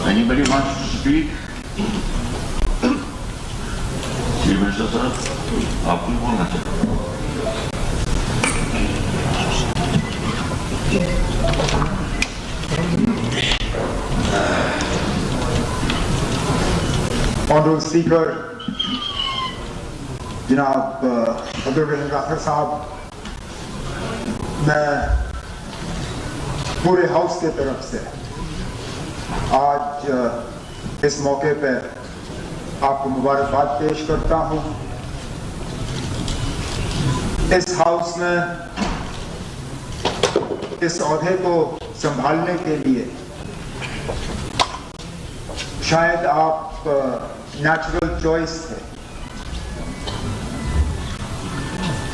Anybody wants to speak? जी मिस्टर साहब, आप भी बोलना चाहते हैं? Honorable Speaker, जनाब अब्दुल साहब, मैं पूरे हाउस की तरफ से आज इस मौके पे आपको मुबारकबाद पेश करता हूं। इस हाउस में इस ओहदे को संभालने के लिए शायद आप नेचुरल चॉइस थे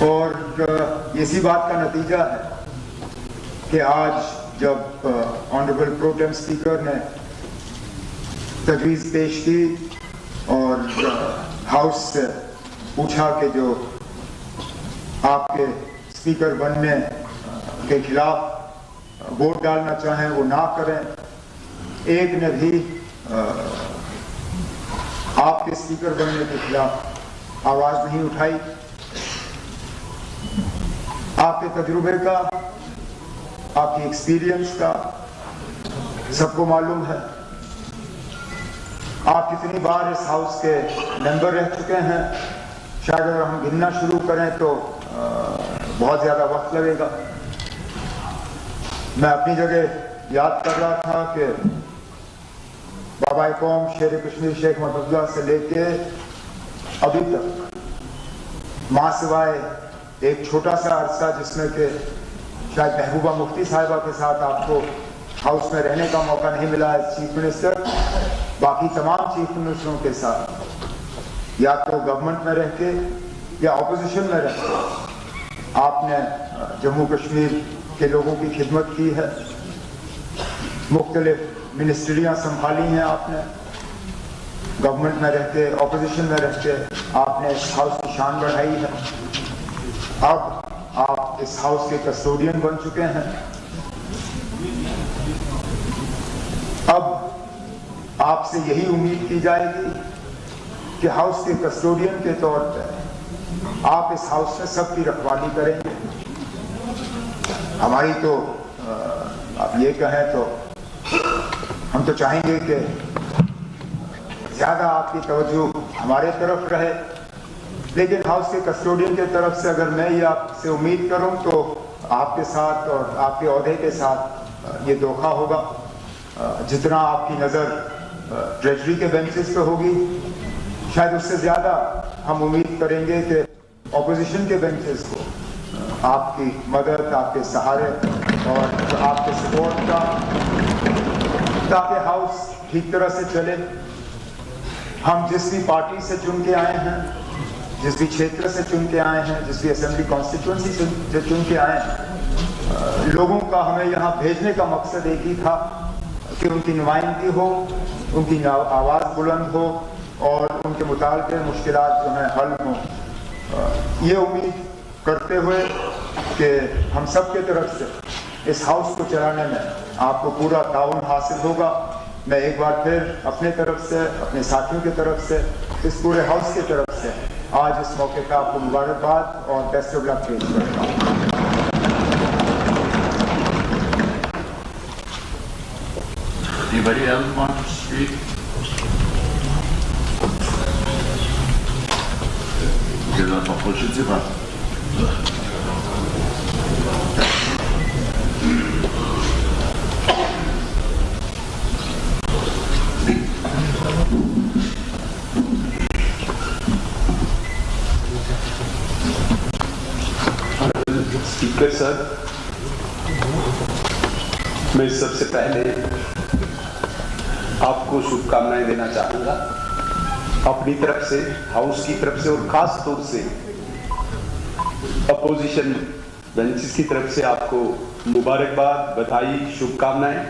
और इसी बात का नतीजा है कि आज जब ऑनरेबल प्रोटेम स्पीकर ने तजवीज़ पेश की और हाउस से पूछा कि जो आपके स्पीकर बनने के खिलाफ वोट डालना चाहें वो ना करें, एक ने भी आपके स्पीकर बनने के खिलाफ आवाज़ नहीं उठाई। आपके तजुर्बे का, आपकी एक्सपीरियंस का सबको मालूम है। आप कितनी बार इस हाउस के मेंबर रह चुके हैं, शायद अगर हम गिनना शुरू करें तो बहुत ज़्यादा वक्त लगेगा। मैं अपनी जगह याद कर रहा था कि बाबा कौम शेर कश्मीर शेख मोहम्मद अब्दुल्ला से लेके अभी तक माँ सिवाय एक छोटा सा अरसा जिसमें कि शायद महबूबा मुफ्ती साहिबा के साथ आपको हाउस में रहने का मौका नहीं मिला है चीफ मिनिस्टर, बाकी तमाम चीफ मिनिस्टरों के साथ या तो गवर्नमेंट में रह के या ऑपोजिशन में रह के आपने जम्मू कश्मीर के लोगों की खिदमत की है, मुख्तलिफ मिनिस्ट्रियाँ संभाली हैं आपने, गवर्नमेंट में रहते ऑपोजिशन में रहते आपने इस हाउस की शान बढ़ाई है। अब आप इस हाउस के कस्टोडियन बन चुके हैं। अब आपसे यही उम्मीद की जाएगी कि हाउस के कस्टोडियन के तौर पर आप इस हाउस में सबकी रखवाली करेंगे। हमारी तो आप ये कहें तो हम तो चाहेंगे कि ज़्यादा आपकी तवज्जो हमारे तरफ रहे, लेकिन हाउस के कस्टोडियन के तरफ से अगर मैं ये आपसे उम्मीद करूं तो आपके साथ और आपके ओहदे के साथ ये धोखा होगा। जितना आपकी नज़र ट्रेजरी के बेंचेस पे होगी, शायद उससे ज़्यादा हम उम्मीद करेंगे कि ऑपोजिशन के बेंचेस को आपकी मदद, आपके सहारे और आपके सपोर्ट का, ताकि हाउस ठीक तरह से चले। हम जिस भी पार्टी से चुन के आए हैं, जिस भी क्षेत्र से चुन के आए हैं, जिस भी असेंबली कॉन्स्टिट्यूंसी से चुन के आए हैं, लोगों का हमें यहाँ भेजने का मकसद एक ही था कि उनकी नुमाइंदगी हो, उनकी आवाज़ बुलंद हो और उनके मुताल्लिक़ मुश्किलात जो हैं हल हों। ये उम्मीद करते हुए कि हम सब के तरफ से इस हाउस को चलाने में आपको पूरा ताउन हासिल होगा। मैं एक बार फिर अपने तरफ से, अपने साथियों की तरफ से, इस पूरे हाउस की तरफ से आज इस मौके पर आपको मुबारकबाद और बेस्ट ऑफ लक पेश करता हूँ। Anybody else want to speak? Kiedy to poczytywa. Speaker sir, मैं सबसे पहले आपको शुभकामनाएं देना चाहूंगा अपनी तरफ से, हाउस की तरफ से और खास तौर से अपोजिशन बेंचेस की तरफ से आपको मुबारकबाद, बधाई, शुभकामनाएं।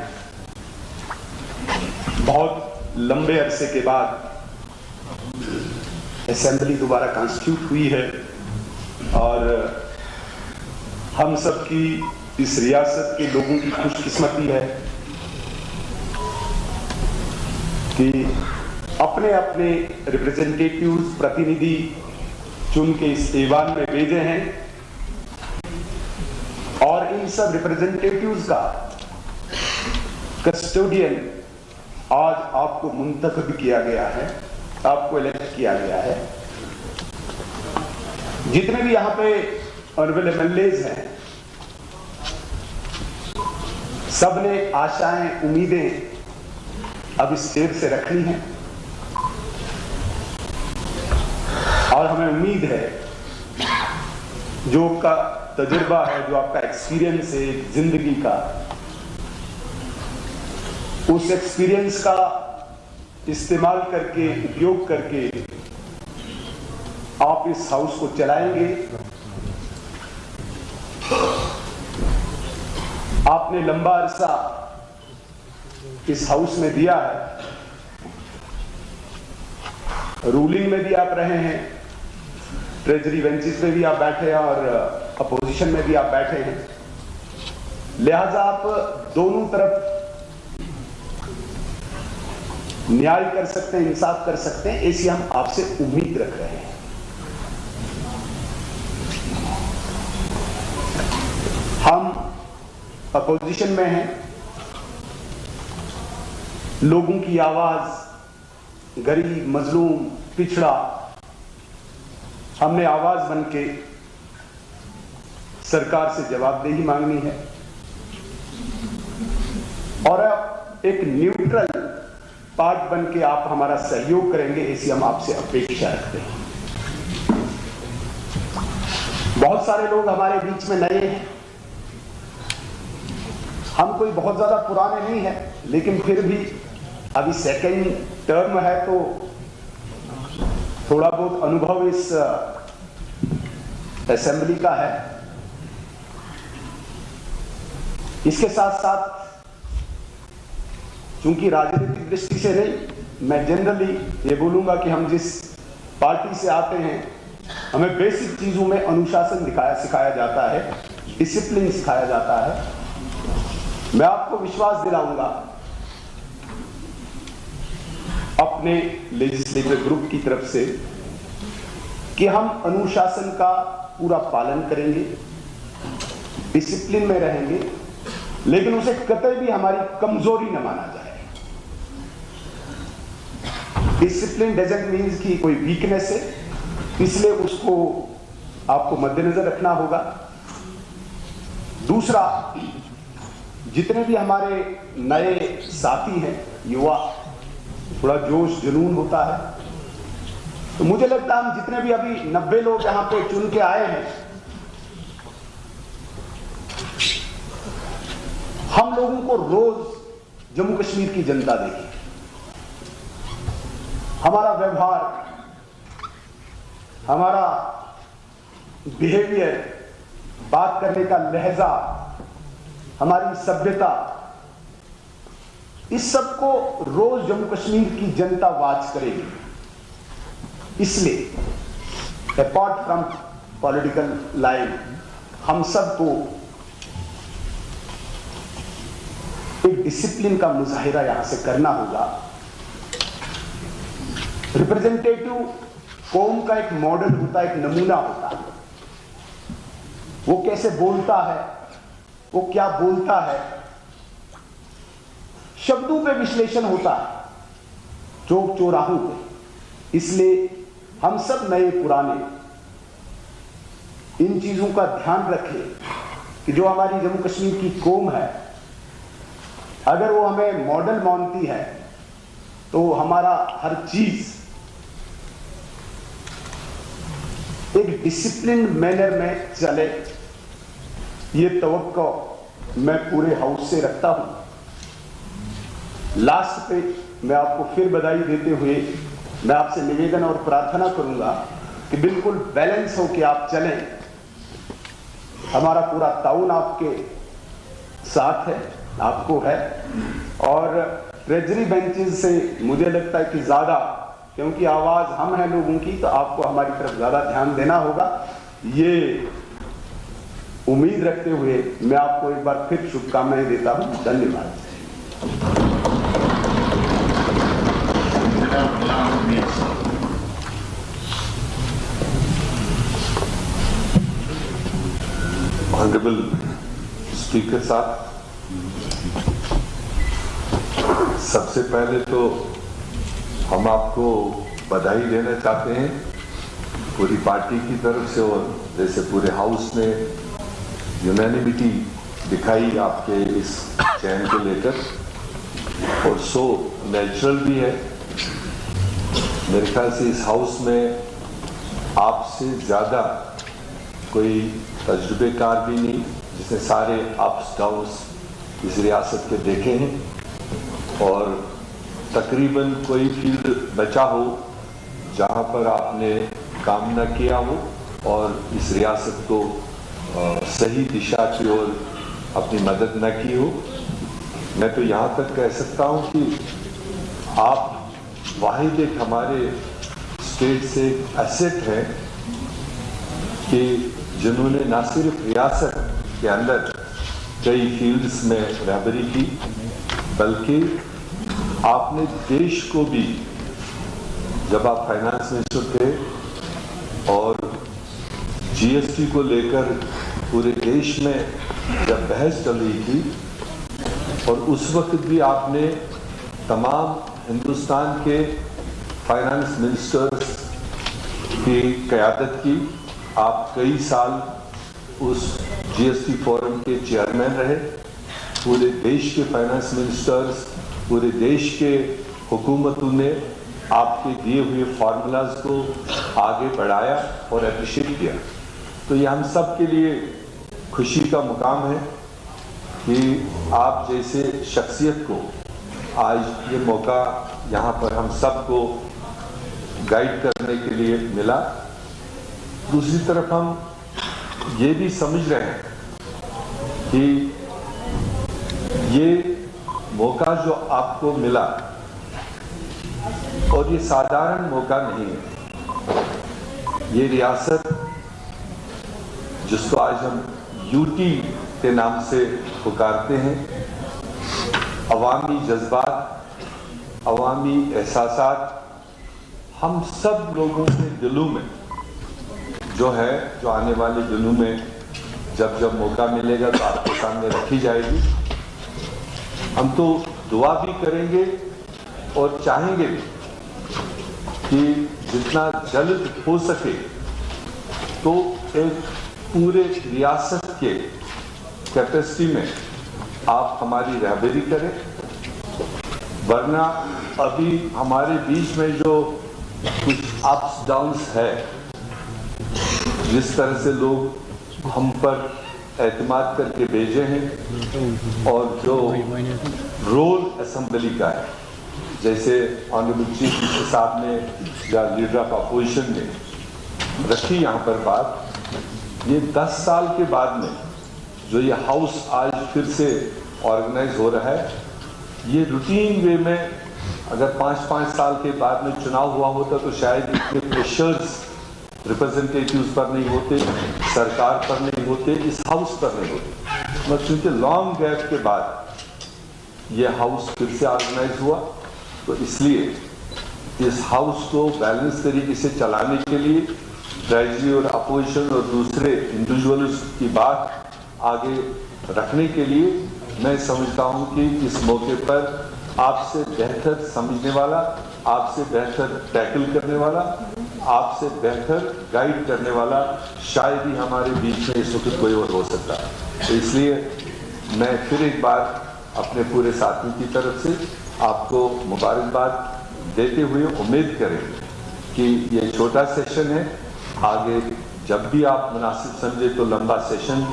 बहुत लंबे अरसे के बाद असेंबली दोबारा कॉन्स्टिट्यूट हुई है और हम सब की, इस रियासत के लोगों की खुशकिस्मती है कि अपने अपने रिप्रेजेंटेटिव्स, प्रतिनिधि चुन के इस ऐवान में भेजे हैं और इन सब रिप्रेजेंटेटिव्स का कस्टोडियन आज आपको मुंतखब किया गया है, आपको इलेक्ट किया गया है। जितने भी यहाँ पे ऑनरेबल एमएलएज हैं, सबने आशाएं, उम्मीदें अब इस चेयर से रखनी है और हमें उम्मीद है जो आपका तजुर्बा है, जो आपका एक्सपीरियंस है जिंदगी का, उस एक्सपीरियंस का इस्तेमाल करके, उपयोग करके आप इस हाउस को चलाएंगे। आपने लंबा अरसा इस हाउस में दिया है, रूलिंग में भी आप रहे हैं, ट्रेजरी बेंचेस में भी आप बैठे हैं और अपोजिशन में भी आप बैठे हैं। लिहाजा आप दोनों तरफ न्याय कर सकते हैं, इंसाफ कर सकते हैं, ऐसी हम आपसे उम्मीद रख रहे हैं। हम अपोजिशन में हैं, लोगों की आवाज, गरीब, मजलूम, पिछड़ा, हमने आवाज बन के सरकार से जवाबदेही मांगनी है और एक न्यूट्रल पार्ट बन के आप हमारा सहयोग करेंगे, ऐसी हम आपसे अपेक्षा रखते हैं। बहुत सारे लोग हमारे बीच में नए हैं हम कोई बहुत ज़्यादा पुराने नहीं हैं, लेकिन फिर भी अभी सेकेंड टर्म है तो थोड़ा बहुत अनुभव इस असेंबली का है। इसके साथ साथ चूंकि राजनीतिक दृष्टि से नहीं, मैं जनरली ये बोलूंगा कि हम जिस पार्टी से आते हैं हमें बेसिक चीजों में अनुशासन सिखाया जाता है, डिसिप्लिन सिखाया जाता है। मैं आपको विश्वास दिलाऊंगा अपने लेजिस्लेटिव ग्रुप की तरफ से कि हम अनुशासन का पूरा पालन करेंगे, डिसिप्लिन में रहेंगे, लेकिन उसे कतई भी हमारी कमजोरी न माना जाए। डिसिप्लिन डजंट मीन कि कोई वीकनेस है, इसलिए उसको आपको मद्देनजर रखना होगा। दूसरा, जितने भी हमारे नए साथी हैं, युवा, थोड़ा जोश जुनून होता है, तो मुझे लगता है हम जितने भी अभी 90 लोग यहां पे चुन के आए हैं, हम लोगों को रोज जम्मू कश्मीर की जनता देगी। हमारा व्यवहार, हमारा बिहेवियर, बात करने का लहजा, हमारी सभ्यता, इस सब को रोज जम्मू कश्मीर की जनता वाच करेगी। इसलिए अपार्ट फ्रॉम पॉलिटिकल लाइन हम सबको एक डिसिप्लिन का मुजाहिरा यहां से करना होगा। रिप्रेजेंटेटिव कौम का एक मॉडल होता है, एक नमूना होता है। वो कैसे बोलता है, वो क्या बोलता है, शब्दों पे विश्लेषण होता है, चौक चौराहों पे। इसलिए हम सब नए पुराने इन चीजों का ध्यान रखें कि जो हमारी जम्मू कश्मीर की कौम है, अगर वो हमें मॉडल मानती है तो हमारा हर चीज एक डिसिप्लिन मैनर में चले, ये तवक्को मैं पूरे हाउस से रखता हूं। लास्ट पे मैं आपको फिर बधाई देते हुए मैं आपसे निवेदन और प्रार्थना करूंगा कि बिल्कुल बैलेंस हो कि आप चलें। हमारा पूरा ताउन आपके साथ है, आपको है, और ट्रेजरी बेंचेस से मुझे लगता है कि ज्यादा, क्योंकि आवाज हम हैं लोगों की, तो आपको हमारी तरफ ज्यादा ध्यान देना होगा। ये उम्मीद रखते हुए मैं आपको एक बार फिर शुभकामनाएं देता हूं। धन्यवाद। ऑनरेबल स्पीकर साहब, सबसे पहले तो हम आपको बधाई देना चाहते हैं पूरी पार्टी की तरफ से, और जैसे पूरे हाउस ने यूनानिमिटी दिखाई आपके इस चयन को लेकर, और सो नेचुरल भी है। मेरे ख्याल से इस हाउस में आपसे ज़्यादा कोई तजुर्बेकार भी नहीं, जिसने सारे अप्स डाउन्स इस रियासत के देखे हैं, और तकरीबन कोई फील्ड बचा हो जहां पर आपने काम न किया हो और इस रियासत को सही दिशा की ओर अपनी मदद न की हो। मैं तो यहाँ तक कह सकता हूँ कि आप वाहिद एक हमारे स्टेट से एसेट है कि जिन्होंने न सिर्फ रियासत के अंदर कई फील्ड्स में रहबरी की, बल्कि आपने देश को भी, जब आप फाइनेंस मिनिस्टर थे और जीएसटी को लेकर पूरे देश में जब बहस चल रही थी, और उस वक्त भी आपने तमाम हिंदुस्तान के फाइनेंस मिनिस्टर्स की क़यादत की। आप कई साल उस जीएसटी फोरम के चेयरमैन रहे। पूरे देश के फाइनेंस मिनिस्टर्स, पूरे देश के हुकूमतों ने आपके दिए हुए फार्मूलाज को आगे बढ़ाया और अप्रिशिएट किया। तो ये हम सब के लिए खुशी का मुकाम है कि आप जैसे शख्सियत को आज ये मौका यहाँ पर हम सबको गाइड करने के लिए मिला। दूसरी तरफ हम ये भी समझ रहे हैं कि ये मौका जो आपको मिला और ये साधारण मौका नहीं है। ये रियासत जिसको आज हम यूटी के नाम से पुकारते हैं, अवामी जज्बात, अवामी एहसासात हम सब लोगों के दिलों में जो है, जो आने वाले दिनों में जब जब मौका मिलेगा तो आपके सामने रखी जाएगी। हम तो दुआ भी करेंगे और चाहेंगे भी कि जितना जल्द हो सके तो एक पूरे रियासत के कैपेसिटी में आप हमारी रहबरी करें, वरना अभी हमारे बीच में जो कुछ अप्स डाउन्स है, जिस तरह से लोग हम पर एतमाद करके भेजे हैं और जो रोल असेंबली का है, जैसे ऑनरेबल चीफ मिनिस्टर साहब ने या लीडर ऑफ अपोजिशन ने रखी यहाँ पर बात, ये 10 साल के बाद में जो ये हाउस आज फिर से ऑर्गेनाइज हो रहा है, ये रूटीन वे में अगर 5-5 साल के बाद में चुनाव हुआ होता तो शायद इतने प्रेशर्स रिप्रेजेंटेटिव्स पर नहीं होते, सरकार पर नहीं होते, इस हाउस पर नहीं होते। मगर क्योंकि लॉन्ग गैप के बाद ये हाउस फिर से ऑर्गेनाइज हुआ, तो इसलिए इस हाउस को बैलेंस तरीके से चलाने के लिए ट्रेजरी और अपोजिशन और दूसरे इंडिविजुअल्स की बात आगे रखने के लिए मैं समझता हूँ कि इस मौके पर आपसे बेहतर समझने वाला, आपसे बेहतर टैकल करने वाला, आपसे बेहतर गाइड करने वाला शायद ही हमारे बीच में इस वक्त कोई और हो सकता है। तो इसलिए मैं फिर एक बार अपने पूरे साथियों की तरफ से आपको मुबारकबाद देते हुए उम्मीद करें कि ये छोटा सेशन है, आगे जब भी आप मुनासिब समझे तो लंबा सेशन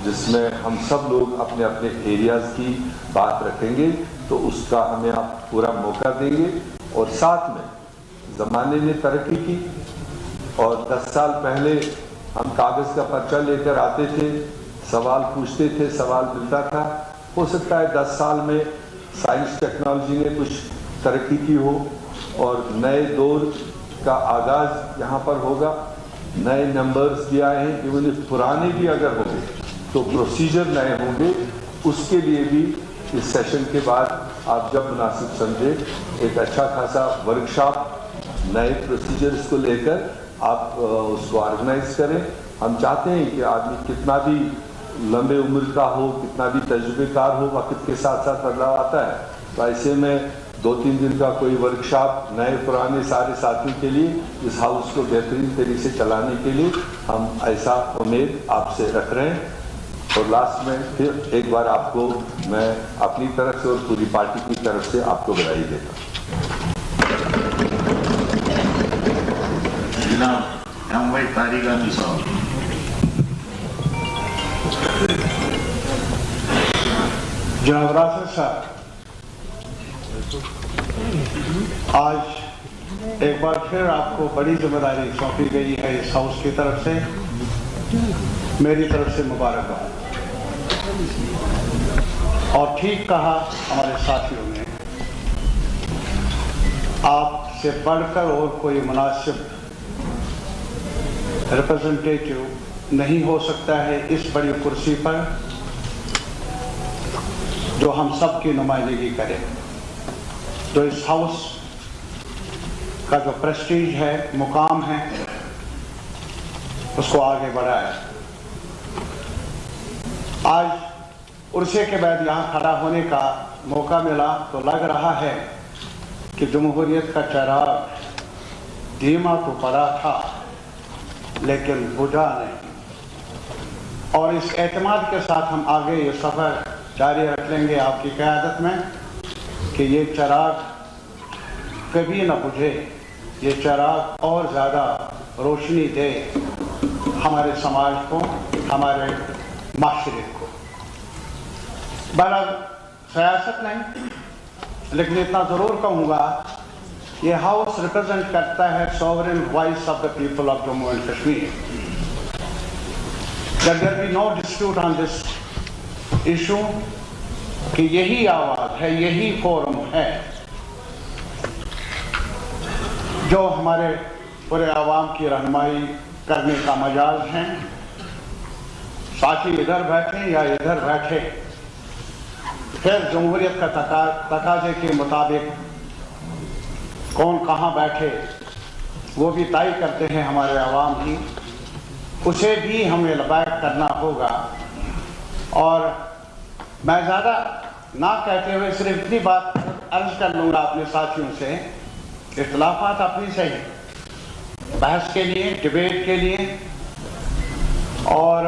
जिसमें हम सब लोग अपने अपने एरियाज़ की बात रखेंगे, तो उसका हमें आप पूरा मौका देंगे। और साथ में ज़माने ने तरक्की की और 10 साल पहले हम कागज़ का पर्चा लेकर आते थे, सवाल पूछते थे, सवाल मिलता था। हो सकता है 10 साल में साइंस टेक्नोलॉजी ने कुछ तरक्की की हो और नए दौर का आगाज़ यहाँ पर होगा, नए नंबर्स भी आए हैं, इवन पुराने भी अगर होंगे तो प्रोसीजर नए होंगे। उसके लिए भी इस सेशन के बाद आप जब मुनासिब समझे एक अच्छा खासा वर्कशॉप नए प्रोसीजर्स को लेकर आप उसको ऑर्गेनाइज करें। हम चाहते हैं कि आदमी कितना भी लंबे उम्र का हो, कितना भी तजुर्बेकार हो, वक्त के साथ साथ बदलाव आता है। तो ऐसे में 2-3 दिन का कोई वर्कशॉप नए पुराने सारे साथियों के लिए इस हाउस को बेहतरीन तरीके से चलाने के लिए हम ऐसा उम्मीद आपसे रख रहे हैं। और लास्ट में फिर एक बार आपको मैं अपनी तरफ से और पूरी पार्टी की तरफ से आपको बधाई देता हूँ। जनाब रासद साहब, आज एक बार फिर आपको बड़ी जिम्मेदारी सौंपी गई है इस हाउस की तरफ से, मेरी तरफ से मुबारकबाद। और ठीक कहा हमारे साथियों ने, आपसे बढ़कर और कोई मुनासिब रिप्रेजेंटेटिव नहीं हो सकता है इस बड़ी कुर्सी पर जो हम सब की नुमाइंदगी करे, जो इस हाउस का जो प्रेस्टीज है, मुकाम है, उसको आगे बढ़ाए। आज उर्से के बाद यहाँ खड़ा होने का मौका मिला तो लग रहा है कि जमहूरियत का चिराग धीमा तो पड़ा था लेकिन बुझा नहीं। और इस एतमाद के साथ हम आगे ये सफ़र जारी रख लेंगे आपकी क़यादत में कि ये चिराग कभी न बुझे, ये चिराग और ज़्यादा रोशनी दे हमारे समाज को, हमारे माशरे को। बड़ा सियासत नहीं, लेकिन इतना ज़रूर कहूँगा, ये हाउस रिप्रेजेंट करता है sovereign voice of the people of Jammu and Kashmir. There be no dispute on this issue कि यही आवाज़ है, यही फोरम है जो हमारे पूरे आवाम की रहनुमाई करने का मजाज है। साथी इधर बैठे या इधर बैठे, फिर जमहूरियत का तकाजे के मुताबिक कौन कहाँ बैठे वो भी तय करते हैं हमारे आवाम की, उसे भी हमें लबैक करना होगा। और मैं ज़्यादा ना कहते हुए सिर्फ इतनी बात अर्ज कर लूँगा अपने साथियों से, इख्तिलाफात अपनी सही, बहस के लिए, डिबेट के लिए और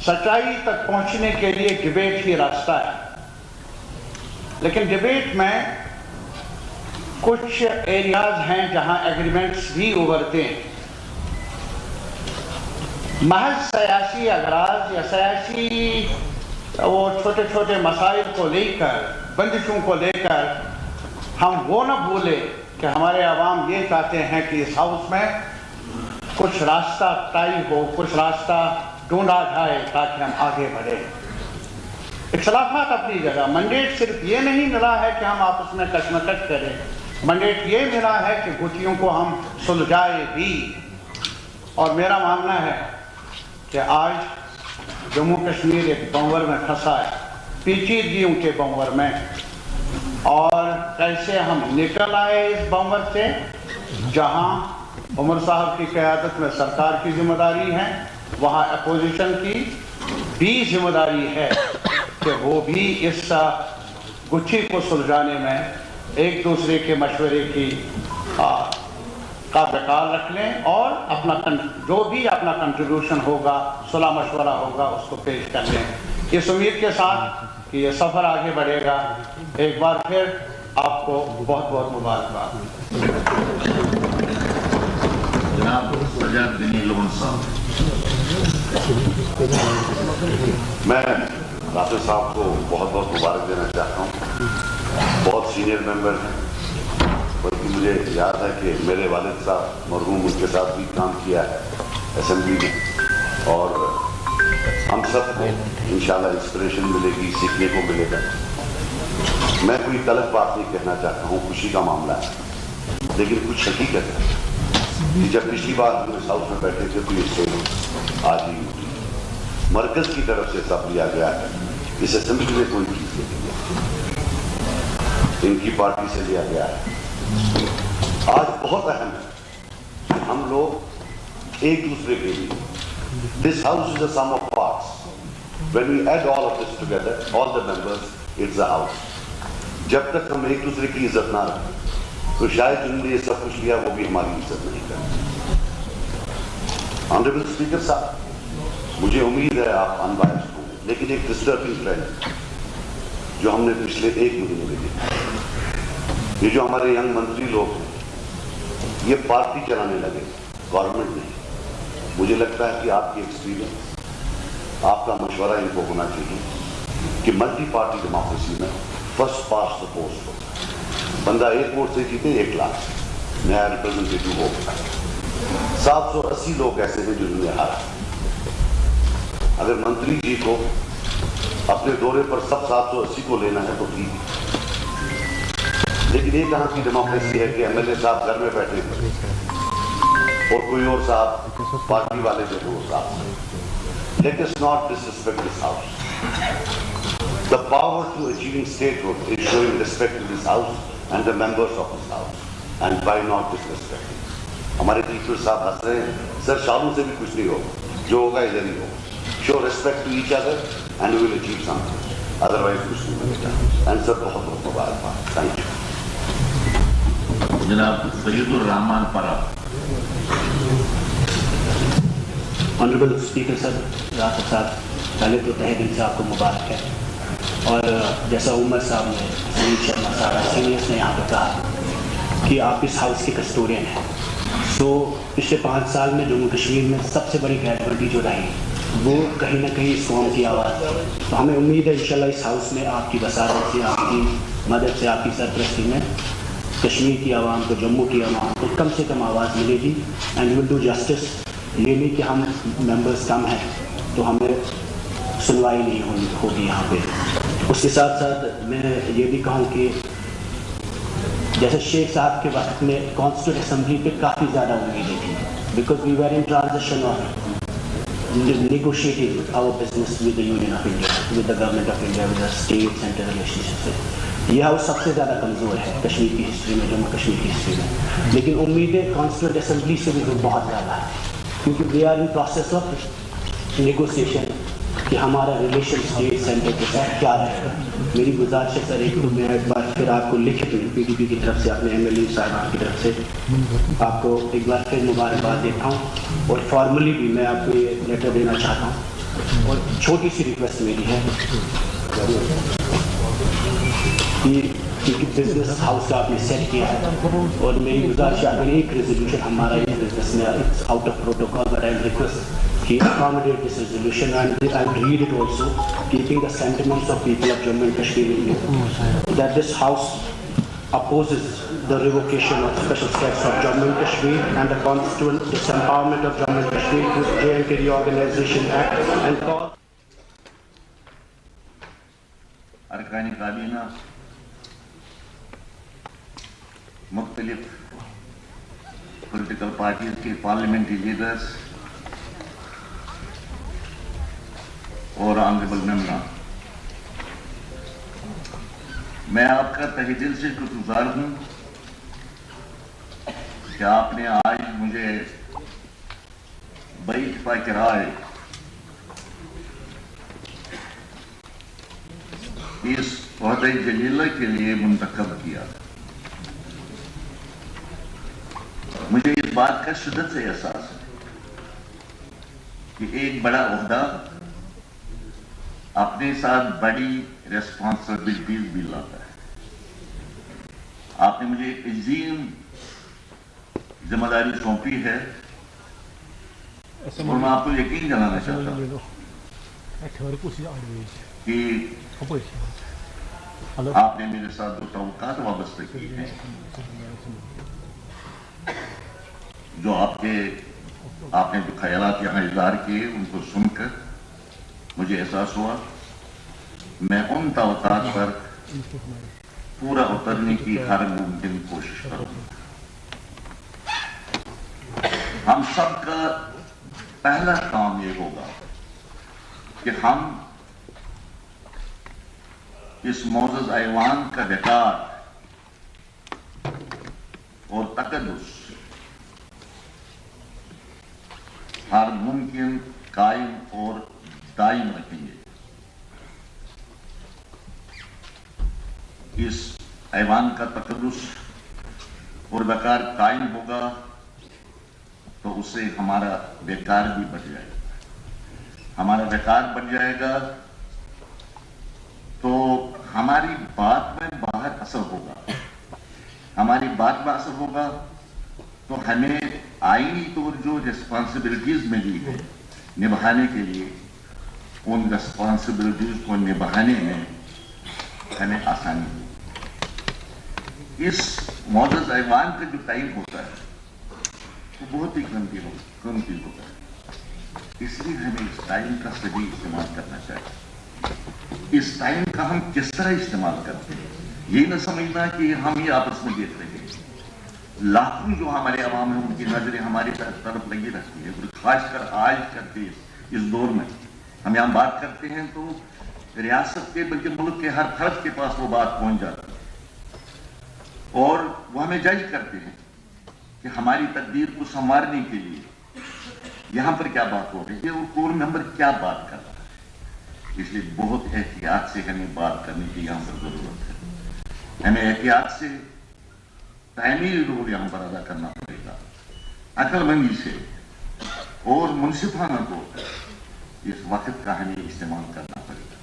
सच्चाई तक पहुँचने के लिए डिबेट ही रास्ता है। लेकिन डिबेट में कुछ एरियाज हैं जहां एग्रीमेंट्स भी उभरते हैं। महज सियासी अगराज या सियासी वो छोटे छोटे मसाइल को लेकर, बंदिशों को लेकर हम वो न भूले कि हमारे अवाम ये चाहते हैं कि इस हाउस में कुछ रास्ता तय हो, कुछ रास्ता ढूंढा जाए ताकि हम आगे बढ़े। इख्तिलाफात अपनी जगह, मैंडेट सिर्फ ये नहीं मिला है कि हम आपस में कशमकश करें, मैंडेट ये मिला है कि गुटियों को हम सुलझाए भी। और मेरा मानना है कि आज जम्मू कश्मीर एक बंवर में फंसा है, पेचीदगियों के बंवर में, और कैसे हम निकल आए इस बंवर से, जहां उमर साहब की क़यादत में सरकार की जिम्मेदारी है, वहां अपोजिशन की भी जिम्मेदारी है कि वो भी इस गुत्थी को सुलझाने में एक दूसरे के मशवरे की का बेकार रख लें और अपना जो भी अपना कंट्रीब्यूशन होगा, सुलह मशवरा होगा, उसको पेश कर लें। इस उम्मीद के साथ कि ये सफ़र आगे बढ़ेगा, एक बार फिर आपको बहुत बहुत मुबारकबाद। मैं राफेल साहब को बहुत बहुत मुबारक देना चाहता हूँ। बहुत सीनियर मेंबर हैं, बल्कि मुझे याद है कि मेरे वालिद साहब मरहूम, उनके साथ भी काम किया है असेंबली में, और हम सब को इंशाल्लाह इंस्पिरेशन मिलेगी, सीखने को मिलेगा। मैं कोई तलब बात नहीं कहना चाहता हूँ, खुशी का मामला है, लेकिन कुछ हकीकत है कि जब पिछली बार हम इस हाउस में बैठे थे तो इससे आज ही मरकज की तरफ से सब लिया गया है, इस असेंबली में कोई चीज नहीं है, इनकी पार्टी से लिया गया है। आज बहुत अहम है कि हम लोग एक दूसरे के लिए, this house is a sum of parts, when we add all of this together, all the members, it's a house. जब तक हम एक दूसरे की इज्जत ना रखें तो शायद जिन्होंने ये सब कुछ लिया वो भी हमारी इज्जत नहीं करते। ऑनरेबल स्पीकर साहब, मुझे उम्मीद है आप अनबायस्ड होंगे, लेकिन एक डिस्टर्बिंग ट्रेंड जो हमने पिछले एक महीने में देखा, ये जो हमारे यंग मंत्री लोग हैं, ये पार्टी चलाने लगे, गवर्नमेंट नहीं। मुझे लगता है कि आपकी एक्सपीरियंस, आपका मशवरा इनको होना चाहिए कि मल्टी पार्टी डेमोक्रेसी में फर्स्ट पास्ट द पोस्ट हो, बंदा एक वोट से जीते 1 लाख, नया रिप्रेजेंटेटिव हो। 780 लोग ऐसे हैं जिन्होंने हारा। अगर मंत्री जी को अपने दौरे पर सब 780 को लेना है तो ठीक है, लेकिन ये कहाँ की डेमोक्रेसी है कि एमएलए साहब घर में बैठे और कोई और साहब पार्टी वाले जो वो साहब। Let us not disrespect this house. The power to achieving statehood is showing respect to this house and the members of this house, and by not disrespecting. हमारे टीचर साहब हंस रहे हैं, सर शालू से भी कुछ नहीं होगा, जो होगा इधर ही होगा। Show respect to each other and we will achieve something. Otherwise कुछ नहीं मिलेगा। And सर बहुत बहुत मुबारकबाद। Thank you. जनाब सैयदुर रहमान परा। ऑनरेबल स्पीकर सर, राफेल साहब, पहले तो तहे दिल से आपको मुबारक है। और जैसा उमर साहब ने, मनीष शर्मा साहब सीनियर्स ने यहाँ पर कहा कि आप इस हाउस के कस्टोडियन हैं, तो पिछले 5 साल में जम्मू कश्मीर में सबसे बड़ी कैजुअलिटी जो रही वो कहीं ना कहीं इस कौम की आवाज़ है। तो हमें उम्मीद है इंशाल्लाह इस हाउस में आपकी वसारत से, आपकी मदद से, आपकी सरपरस्ती में कश्मीर की आवाम को, जम्मू की आवाम को कम से कम आवाज़ मिलेगी। And will do justice. ये नहीं कि हम मेंबर्स कम हैं तो हमें सुनवाई नहीं होगी यहाँ पे। उसके साथ साथ मैं ये भी कहूँ कि जैसे शेख साहब के वक्त में कॉन्स्टिट्यूंट असेंबली पे काफ़ी ज़्यादा उम्मीदें थी, because we were in transition of negotiating our business with the Union of India, with the government of India, with the state center relationship। ये हाउस सबसे ज़्यादा कमज़ोर है कश्मीर की हिस्ट्री में, जम्मू कश्मीर की हिस्ट्री में। लेकिन उम्मीदें कॉन्स्टिट्यूंट असेंबली से भी बहुत ज़्यादा है, क्योंकि we are in process of negotiation कि हमारा रिलेशन स्टेट सेंटर के साथ क्या रहेगा। मेरी गुजारिश है सर, एक तो मैं एक बार फिर आपको लिखित में PDP की तरफ से, अपने MLA साहब की तरफ से आपको एक बार फिर मुबारकबाद देता हूँ, और फॉर्मली भी मैं आपको ये लेटर देना चाहता हूँ। और छोटी सी रिक्वेस्ट मेरी है कि क्योंकि बिजनेस हाउस का आपने सेट किया है, और मेरी गुजारिश है एक रेजोल्यूशन हमारा इस बिजनेस में, it's out of protocol, but I request कि accommodate this resolution and read it also, keeping the sentiments of people of Jammu and Kashmir in view, that this house opposes the revocation of special status of Jammu and Kashmir and the constituent disempowerment of Jammu and Kashmir through J&K Reorganization Act and call अरकान काबीना, मुख्तलिफ political parties के parliamentary leaders और honourable member, मैं आपका तहे दिल से शुक्रगुजार हूं कि आपने आज मुझे बइत्तेफाक राय इस ओहदे जलीला के लिए मुंतखब किया। मुझे इस बात का शिद्दत से एहसास है कि एक बड़ा ओहदा अपने साथ बड़ी रेस्पॉन्सिबिलिटीज भी लाता है। आपने मुझे एक अजीम जिम्मेदारी सौंपी है, और मैं आपको यकीन दिलाना चाहता हूं कि आपने मेरे साथ जो तवक्कात वाबस्ता की है, जो आपने जो ख्यालात यहाँ इज़हार किए, उनको सुनकर मुझे एहसास हुआ मैं उन तवक्कात पर पूरा उतरने की हर मुमकिन कोशिश करूंगा। हम सब का पहला काम ये होगा कि हम इस मौजूद ऐवान का वकार और तकद्दुस हर मुमकिन कायम और दायम रखेंगे। इस ऐवान का तकद्दुस और वकार कायम होगा तो उससे हमारा बेकार भी बढ़ जाएगा। हमारा बेकार बढ़ जाएगा तो हमारी बात में बाहर असर होगा। हमारी बात में असर होगा तो हमें आईनी तौर जो रिस्पॉन्सिबिलिटीज मिली है निभाने के लिए, उन रिस्पॉन्सिबिलिटीज को निभाने में हमें आसानी होगी। इस मौजूद ऐवान का जो टाइम होता है वो बहुत ही कीमती होता है, इसलिए हमें इस टाइम का सही इस्तेमाल करना चाहिए। इस टाइम का हम किस तरह इस्तेमाल करते हैं, ये न समझना कि हम ही आपस में देख रहे हैं। लाखों जो हमारे अवाम है उनकी नजरें हमारी तरफ लगी रहती है, खासकर आज करते इस दौर में हम यहाँ बात करते हैं तो रियासत के बल्कि मुल्क के हर फर्द के पास वो बात पहुंच जाती है, और वो हमें जज करते हैं कि हमारी तकदीर को संवारने के लिए यहाँ पर क्या बात हो रही है, वो कोर मेंबर क्या बात कर रहा है। इसलिए बहुत एहतियात से हमें बात करने की यहाँ पर जरूरत है। हमें एहतियात से तामीरी रोल यहाँ पर अदा करना पड़ेगा, अक्लमंदी से और मुनसिफाना को इस वक्त का हमें इस्तेमाल करना पड़ेगा।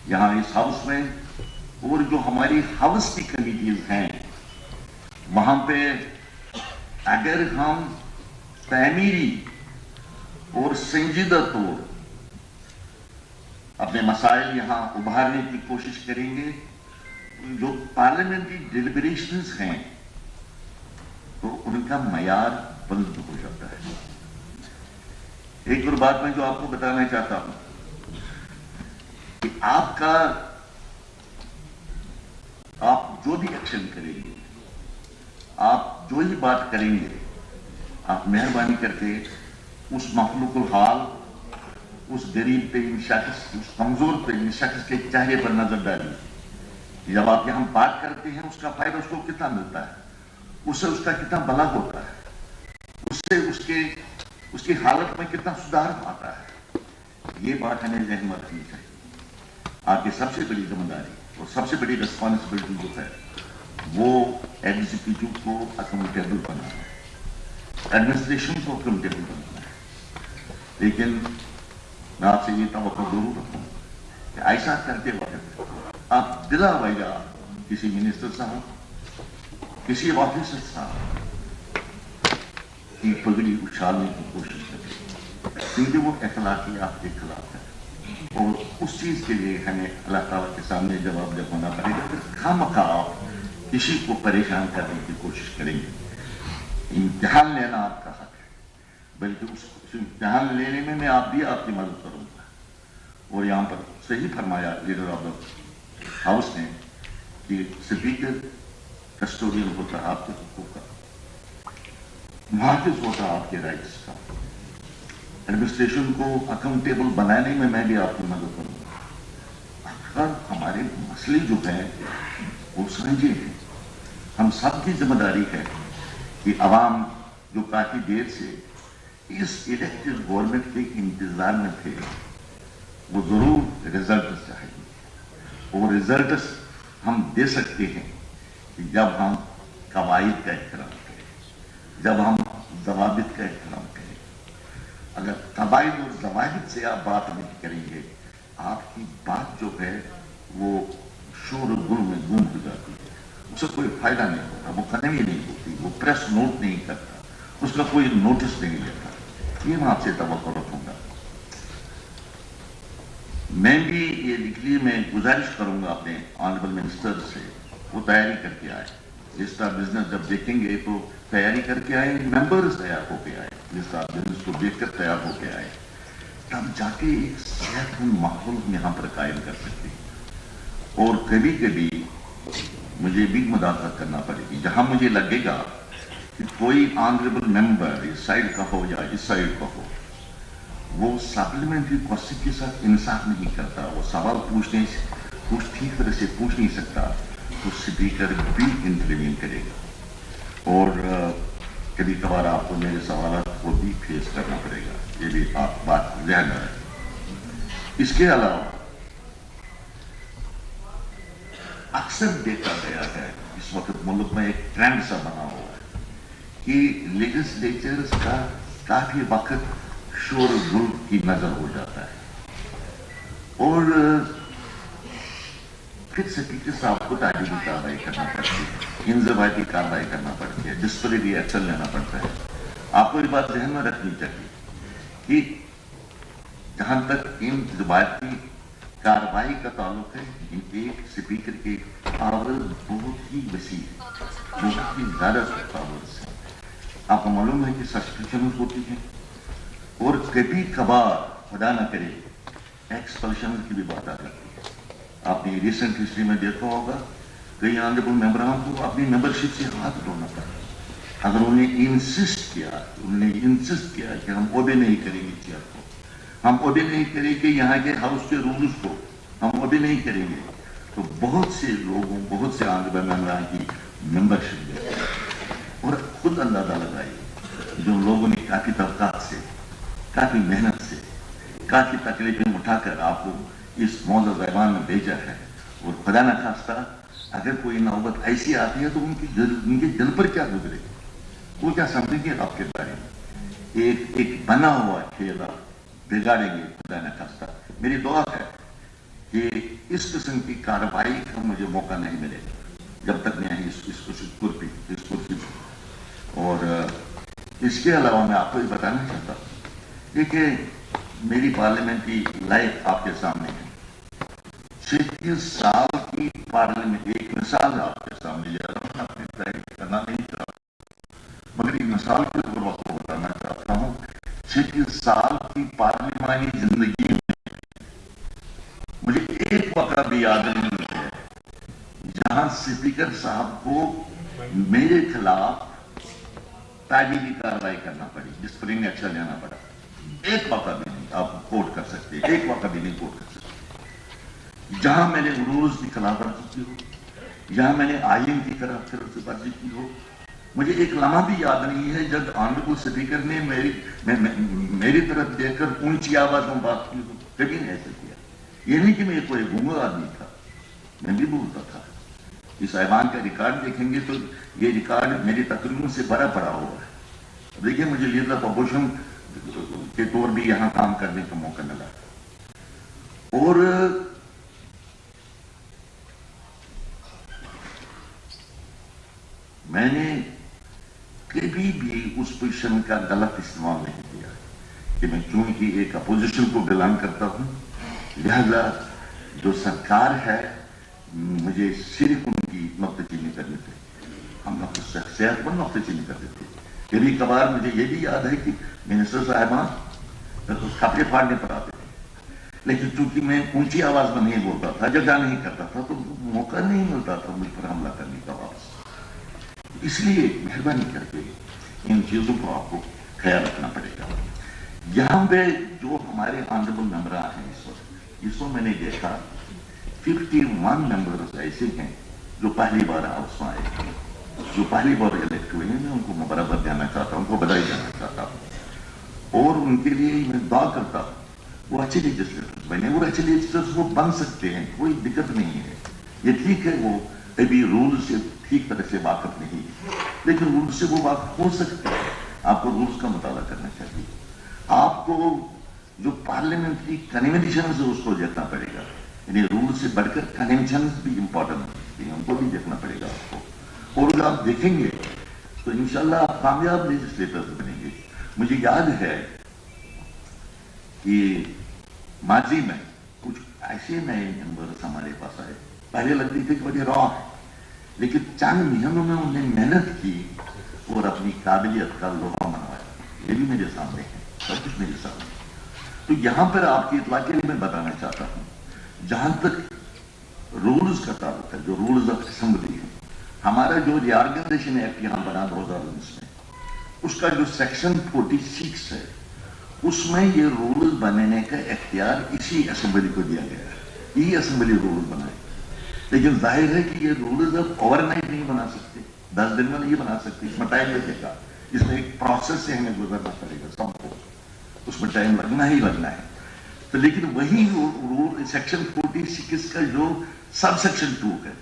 यहाँ इस हाउस में और जो हमारी हाउस की कमिटीज हैं वहां पे अगर हम तामीरी और संजीदा तौर अपने मसाइल यहाँ उभारने की कोशिश करेंगे। जो पार्लियामेंट्री डिलिब्रेशंस हैं तो उनका मयार बुलंद हो जाता है। एक और बात मैं जो आपको बताना चाहता हूं कि आप जो भी एक्शन करेंगे, आप जो ही बात करेंगे, आप मेहरबानी करके उस मखलूकुल हाल, उस गरीब पे शख्स, उस कमजोर पे शख्स के चेहरे पर नजर डालिए। जब आप यहाँ बात करते हैं उसका फायदा उसको कितना मिलता है, उससे उसका कितना भला होता है, उससे उसकी हालत में कितना सुधार आता है, ये बात हमें ज़हन में रखनी चाहिए। आपकी सबसे बड़ी जिम्मेदारी और सबसे बड़ी रिस्पॉन्सिबिलिटी जो है वो एग्जीक्यूटिव को अकाउंटेबल बनाना है, एडमिनिस्ट्रेशन को अकाउंटेबल बनाना है। लेकिन मैं आपसे ये तवक्को जरूर रखूँ कि ऐसा करते वक्त आप दिला वजह किसी मिनिस्टर साहब, किसी ऑफिसर साहब की पगड़ी उछालने की कोशिश करें, क्योंकि वो अखलाकी आपके खिलाफ है और उस चीज के लिए हमें अल्लाह ताला के सामने जवाबदेह होना पड़ेगा। फिर खामखा आप किसी को परेशान करने की कोशिश करेंगे। इम्तिहान लेना आपका हक है, बल्कि उस इम्तिहान लेने में मैं आप भी आपकी मदद करूंगा। और यहाँ पर सही फरमाया लीडर ऑफ द हाउस ने कि स्पीकर कस्टोडियन होता है आपके हकूक का, मुहाफिज होता है आपके राइट्स का। एडमिनिस्ट्रेशन को अकाउंटेबल बनाने में मैं भी आपकी मदद करूंगा। अगर हमारे मसले जो हैं वो समझे हैं, हम सबकी जिम्मेदारी है कि अवाम जो काफी देर से इस इलेक्टेड गवर्नमेंट के इंतजार में थे, वो जरूर रिजल्ट चाहिए। वो रिजल्ट हम दे सकते हैं कि जब हम कवायद का एहतराम करें, जब हम जवाबित का एहतराम करें। अगर कवायद और जवाबित से आप बात नहीं करेंगे, आपकी बात जो है वो शोर गुल में गुम हो जाती है, उससे कोई फायदा नहीं होता, वो कनवी नहीं होती, वो प्रेस नोट नहीं करता, उसका कोई नोटिस नहीं लेता। ये मैं आपसे तवक्को रखूंगा। मैं भी ये इसलिए मैं गुजारिश करूंगा अपने ऑनरेबल मिनिस्टर से, वो तैयारी करके आए। जिस तरह बिजनेस जब देखेंगे तो तैयारी करके आए, मेंबर्स तैयार होके आए, जिस तरह बिजनेस को देखकर तैयार होके आए, तब जाके एक सेहतमंद माहौल यहाँ पर कायम कर सकते हैं। और कभी कभी मुझे भी मुदाखलत करना पड़ेगी जहां मुझे लगेगा कि कोई ऑनरेबल मेंबर इस साइड का हो या इस साइड का हो, वो सप्लीमेंट्री क्वेश्चन के साथ इंसाफ नहीं करता, वो सवाल ठीक तरह से पूछ नहीं सकता, तो स्पीकर भी इंटरवीन करेगा और कभी कभार आपको मेरे सवाल को भी फेस करना पड़ेगा। ये भी आप बात ध्यान में रखें। इसके अलावा अक्सर देखा गया है, इस वक्त मुल्क में एक ट्रेंड सा बना हुआ है कि लेजिस्लेचर्स का काफी वक्त शोर गुल की नजर हो जाता है और फिर स्पीकर साहब को तारीफी कार्रवाई करना पड़ती है, इंजबाती कार्रवाई करना पड़ती है, डिस्प्लिनरी एक्शन लेना पड़ता है। आपको ये बात ध्यान में रखनी चाहिए कि जहां तक इंजबाती कार्रवाई का ताल्लुक है, एक स्पीकर के पावर बहुत ही वसी है, बहुत ही ज्यादा पावर्स है। आपको मालूम है कि सस्पेंशन होती है और कभी कभार खुदा न करे एक्सपल्शन की भी बात आ जाती है। आपने रिसेंट हिस्ट्री में देखा होगा, कई ऑनरेबल मेंबरों को अपनी मेंबरशिप से हाथ धोना पड़ा। अगर उन्हें इंसिस्ट किया कि हम ओबे नहीं करेंगे चेयर को, हम ओबे नहीं करेंगे यहाँ के हाउस के रूल्स को, हम ओबे नहीं करेंगे, तो बहुत से लोगों, बहुत से ऑनरेबल मेंबरों की मेंबरशिप देते और खुद अंदाजा लगाइए जो लोगों ने काफी तबकात से, काफी मेहनत से, काफी तकलीफें उठाकर आपको इस मौजूदा ज़बान में भेजा है और खुदा न खास्ता अगर कोई नौबत ऐसी आती है तो उनके दिल पर क्या गुजरे, वो क्या समझेंगे आपके बारे में। एक बना हुआ खेल आप बिगाड़ेंगे खुदा न खास्ता। मेरी दुआ है कि इस किस्म की कार्रवाई का मुझे मौका नहीं मिलेगा जब तक मैं इस कुर्सी। और इसके अलावा मैं आपको ये बताना चाहता हूँ देखिए, मेरी पार्लियामेंट्री लाइफ आपके सामने है। 36 साल की पार्लियामेंट, एक मिसाल आपके सामने जा रहा हूँ, अपनी तारीफ करना नहीं चाहता, मगर एक मिसाल के तौर पर आपको बताना चाहता हूँ। 36 साल की पार्लियामानी जिंदगी में मुझे एक वक़्त भी याद नहीं है जहां स्पीकर साहब को मेरे खिलाफ ताजीली कार्रवाई करना पड़ी, डिसिप्लिन एक्शन लेना पड़ा। एक वक़्त भी नहीं आप कोर्ट कर सकते, एक वक़्त भी नहीं कोर्ट कर सकते। जहां मैंने रूल्स की खिलाफवर्जी की हो, जहां मैंने आईन की खिलाफवर्जी की हो, मुझे एक लम्हा भी याद नहीं है जब ऑनरेबल स्पीकर ने मेरी तरफ देखकर ऊंची आवाज में बात की हो। कभी नहीं ऐसा किया। ये नहीं कि मैं कोई गूंगा आदमी था, मैं भी बोलता था। इस ऐवान का रिकॉर्ड देखेंगे तो ये रिकॉर्ड मेरी तकरीरों से बड़ा पड़ा हुआ है। देखिए, मुझे लीडर ऑफ अपोजिशन के तौर भी यहां काम करने का मौका मिला और मैंने कभी भी उस पोजीशन का गलत इस्तेमाल नहीं किया कि मैं चूंकि एक अपोजिशन को बिलोंग करता हूं, लिहाजा जो सरकार है मुझे सिर्फ उनकी नुक्तेचीनी करनी चाहिए। हम लोग सेहतमंद नुक्तेचीनी करते थे। कभी कभार मुझे ये भी याद है कि मिनिस्टर साहबान तो कपड़े फाड़ने पर आते थे, लेकिन चूंकि मैं ऊंची आवाज में नहीं बोलता था, जगह नहीं करता था, तो मौका नहीं मिलता था मुझ पर हमला करने का वापस। इसलिए मेहरबानी करके इन चीजों को आपको ख्याल रखना पड़ेगा। यहाँ पे जो हमारे ऑनरेबल मेंबर हैं इस वक्त मैंने देखा 51 मेंबर्स ऐसे हैं जो पहली बार हाउस में आए, जो पहली बार इलेक्ट हुए हैं। मैं उनको मुबारकबाद देना चाहता हूं, उनको बधाई देना चाहता हूं और उनके लिए मैं दुआ करता हूं वो अच्छे लेजिस्लेटर्स बने और अच्छे लेजिस्लेटर्स वो बन सकते हैं, कोई दिक्कत नहीं है। ये ठीक है वो अभी रूल से ठीक तरह से वाकफ नहीं, लेकिन रूल से वो वाकफ हो सकते हैं। आपको रूल्स का मुताला करना चाहिए। आपको जो पार्लियामेंट्री कन्वेंशन है उसको देखना पड़ेगा, यानी रूल से बढ़कर कन्वेंशन भी इंपॉर्टेंट है, उनको भी देखना पड़ेगा आपको। और जब आप देखेंगे तो इंशाल्लाह आप कामयाब लेजिस्लेटर्स बनेंगे। मुझे याद है कि माजी में कुछ ऐसे नए मेंबर्स हमारे पास आए, पहले लगती थे कि बड़े रॉ है, लेकिन चंद महीनों में उन्हें मेहनत की और अपनी काबिलियत का लोहा मनवाया। ये भी मेरे सामने है, सब कुछ मेरे सामने। तो यहां पर आपकी इत्तला के लिए मैं बताना चाहता हूं, जहां तक रूल्स का ताल्लुक है, जो रूल्स ऑफ असेंबली है, हमारा जो रिऑर्गेनाइजेशन एक्ट यहां बना 2019 में, उसका जो सेक्शन 46 है, उसमें ये रूल्स बनाने का इख्तियार इसी असेंबली को दिया गया है। ये असेंबली रूल्स बनाए, लेकिन जाहिर है कि ये रूल्स अब ओवरनाइट नहीं बना सकते, 10 दिन में नहीं बना सकते, इसमें टाइम लगेगा। इसमें एक प्रोसेस से हमें गुजरना पड़ेगा सबको, उसमें टाइम लगना ही लगना है। तो लेकिन वही रूल सेक्शन 46 का जो सब सेक्शन 2 है,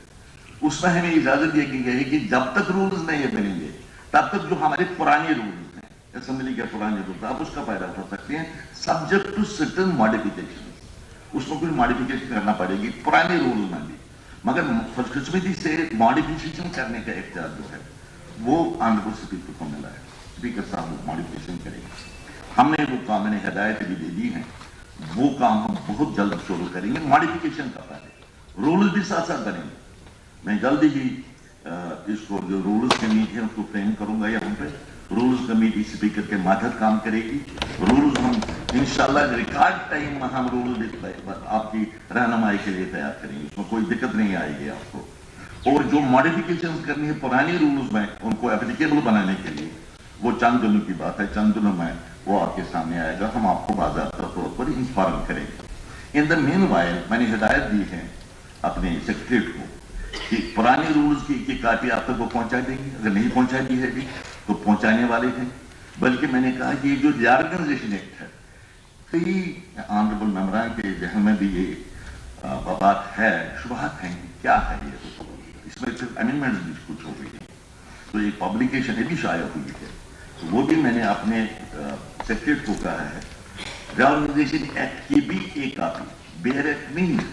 उसमें हमें इजाजत दी गई है कि जब तक रूल्स नहीं बनेंगे तब तक जो हमारे पुराने रूल्स हैं, असेंबली के पुराने रूल्स, आप उसका फायदा उठा सकते हैं सब्जेक्ट टू सर्टेन मॉडिफिकेशन। उसमें कोई मॉडिफिकेशन करना पड़ेगी पुराने रूल्स में भी, मगर खुशकिस्मती से मॉडिफिकेशन करने का इख्तियार जो है वो ऑनरेबल स्पीकर को मिला है। स्पीकर साहब मॉडिफिकेशन करेंगे। हमने वो काम, मैंने हिदायत भी दे दी है, वो काम हम बहुत जल्द शुरू करेंगे। मॉडिफिकेशन का पहले रूल्स भी साथ साथ बनेंगे। मैं जल्दी ही इसको जो रूल्स कमेटी है उसको फ्रेम करूंगा। यहाँ पे रूल्स कमेटी स्पीकर के मार्फत काम करेगी। रूल्स हम इंशाल्लाह रिकॉर्ड टाइम में हम रूल्स आपकी रहनुमाई के लिए तैयार करेंगे, उसमें कोई दिक्कत नहीं आएगी आपको। और जो मॉडिफिकेशन करनी है पुरानी रूल्स में, उनको एप्लीकेबल बनाने के लिए वो चंद दिनों की बात है, चंद दिनों में वो आपके सामने आएगा, हम आपको बाज़ाब्ता तौर पर इंफॉर्म करेंगे। इन द मीनवाइल मैंने हिदायत दी है अपने सेक्रेटरी को कि पुराने रूल्स की कापी आप तक वो पहुंचा देंगे, अगर नहीं पहुंचा दी है भी तो पहुंचाने वाले हैं। बल्कि मैंने कहा कि ये जो रिऑर्गेनाइजेशन एक्ट है, कई ऑनरेबल मेंबरान के जहन में भी ये बात है, शुबहत है क्या है ये, तो इसमें सिर्फ अमेंडमेंट भी कुछ हो गई है। तो ये पब्लिकेशन ये भी शाया हुई है, तो वो भी मैंने अपने सेक्रेटरी को कहा है। रिऑर्गेनाइजेशन एक्ट की भी एक कापी, बेयर एक्ट नहीं है,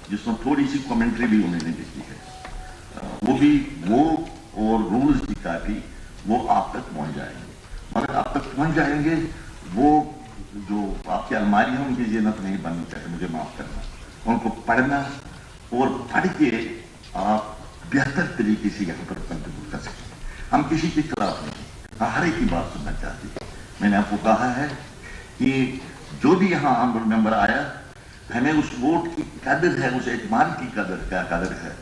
जिसमें थोड़ी सी कमेंट्री भी उन्होंने लिखी है, वो और रूल्स की कापी वो आप तक पहुंच जाएंगे। मगर आप तक पहुंच जाएंगे वो जो तो आपकी अलमारियों उनकी जीनत नहीं बननी चाहिए, मुझे माफ करना। उनको पढ़ना और पढ़ के आप बेहतर तरीके से यहाँ पर कंट्रीब्यूट कर सकते हैं। हम किसी के खिलाफ नहीं, हर एक की बात सुनना चाहते हैं। मैंने आपको कहा है कि जो भी यहाँ ऑनरेबल मेंबर आया, हमें उस वोट की कदर है, उस एतमाद की कदर क्या कदर है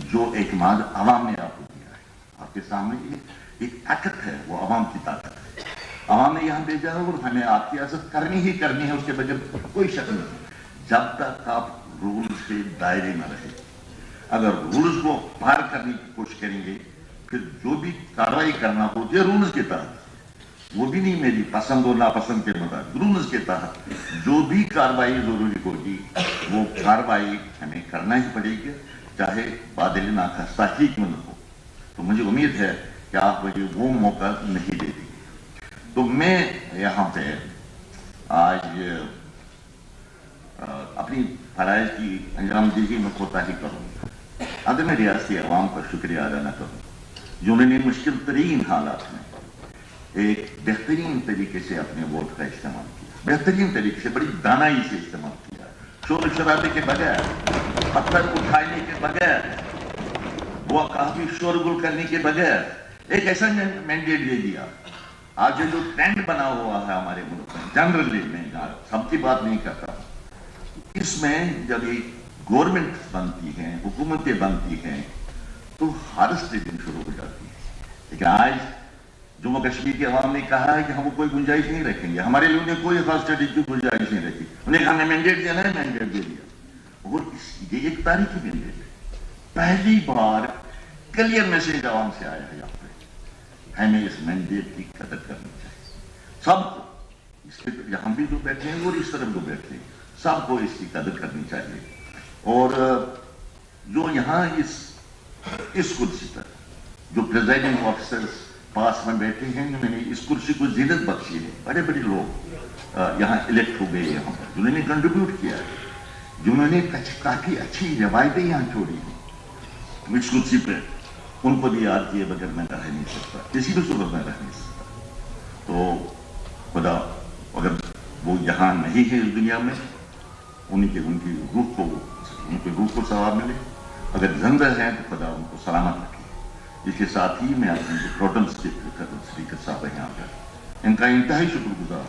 जो एतमाद आवाम ने आपको दिया है। आपके सामने एक ताकत है, वो आवाम की ताकत है। आवाम ने यहाँ भेजा है और हमें आपकी इज्जत करनी ही करनी है, उसके बगैर कोई शक नहीं। जब तक आप रूल्स के दायरे में रहे, अगर रूल्स को पार करने की कोशिश करेंगे, फिर जो भी कार्रवाई करना होती है रूल्स के तहत, वो भी नहीं मेरी पसंद और नापसंद के मुताबिक, रूल्स के तहत जो भी कार्रवाई जरूरी होगी वो कार्रवाई हमें करना ही पड़ेगी, चाहे बादल नाखस्ता ही क्यों न हो। तो मुझे उम्मीद है कि आप मुझे वो मौका नहीं दे देंगे। तो मैं यहाँ पे आज अपनी फराइज की अंजामदेही में कोताही करूँगा। अगर मैं रियासती अवाम का शुक्रिया अदा न करूँ जिन्होंने मुश्किल तरीन हालात में एक बेहतरीन तरीके से अपने वोट का इस्तेमाल किया, बेहतरीन तरीके से, बड़ी दानाई से इस्तेमाल किया, शोर शराबे के बगैर, पत्थर उठाने के बगैर, वो काफी शोरगुल करने के बगैर एक ऐसा मैंडेट दे दिया। आज जो ट्रेंड बना हुआ है हमारे मुल्क में, जनरली मैं सबकी बात नहीं करता, इसमें जब ये गवर्नमेंट बनती है, हुकूमतें बनती हैं, तो हर स्टेटिंग शुरू हो जाती है। लेकिन आज जम्मू कश्मीर की अवाम ने कहा है कि हम कोई गुंजाइश नहीं रखेंगे, हमारे लोगों ने कोई खास स्टेटिंग की गुंजाइश नहीं रखी, उन्हें हमें मैंडेट देना है, मैंडेट दे दिया। और ये एक तारीखी मैंडेट है, पहली बार क्लियर मैसेज अवाम से आया है यहाँ पे, हमें इस मैंडेट की कदर करनी चाहिए। सबको, इसके यहाँ भी जो बैठे हैं और इस तरफ जो बैठे हैं, सबको इसकी कदर करनी चाहिए। और जो यहाँ इस कुर्सी पर जो प्रेसिडेंट ऑफिसर्स पास में बैठे हैं, उन्होंने इस कुर्सी को जिन्नत बख्शी है। बड़े बड़े लोग यहाँ इलेक्ट हो गए, यहाँ पर जिन्होंने कंट्रीब्यूट किया है, जिन्होंने काफी अच्छी रवायतें यहाँ छोड़ी हैं इस कुर्सी पर, उनको भी याद किए बगैर मैं रह नहीं सकता, किसी भी सूरत में रह नहीं सकता। तो खुदा अगर वो यहाँ नहीं है इस दुनिया में, उनकी रूह को सवाब मिले, अगर जिंदा हैं तो खुदा उनको सलामत रखे। इसके साथ ही मैं अपने जो प्रोटेम स्पीकर साहब हैं यहाँ पर, इनका इंतहाई शुक्रगुजार।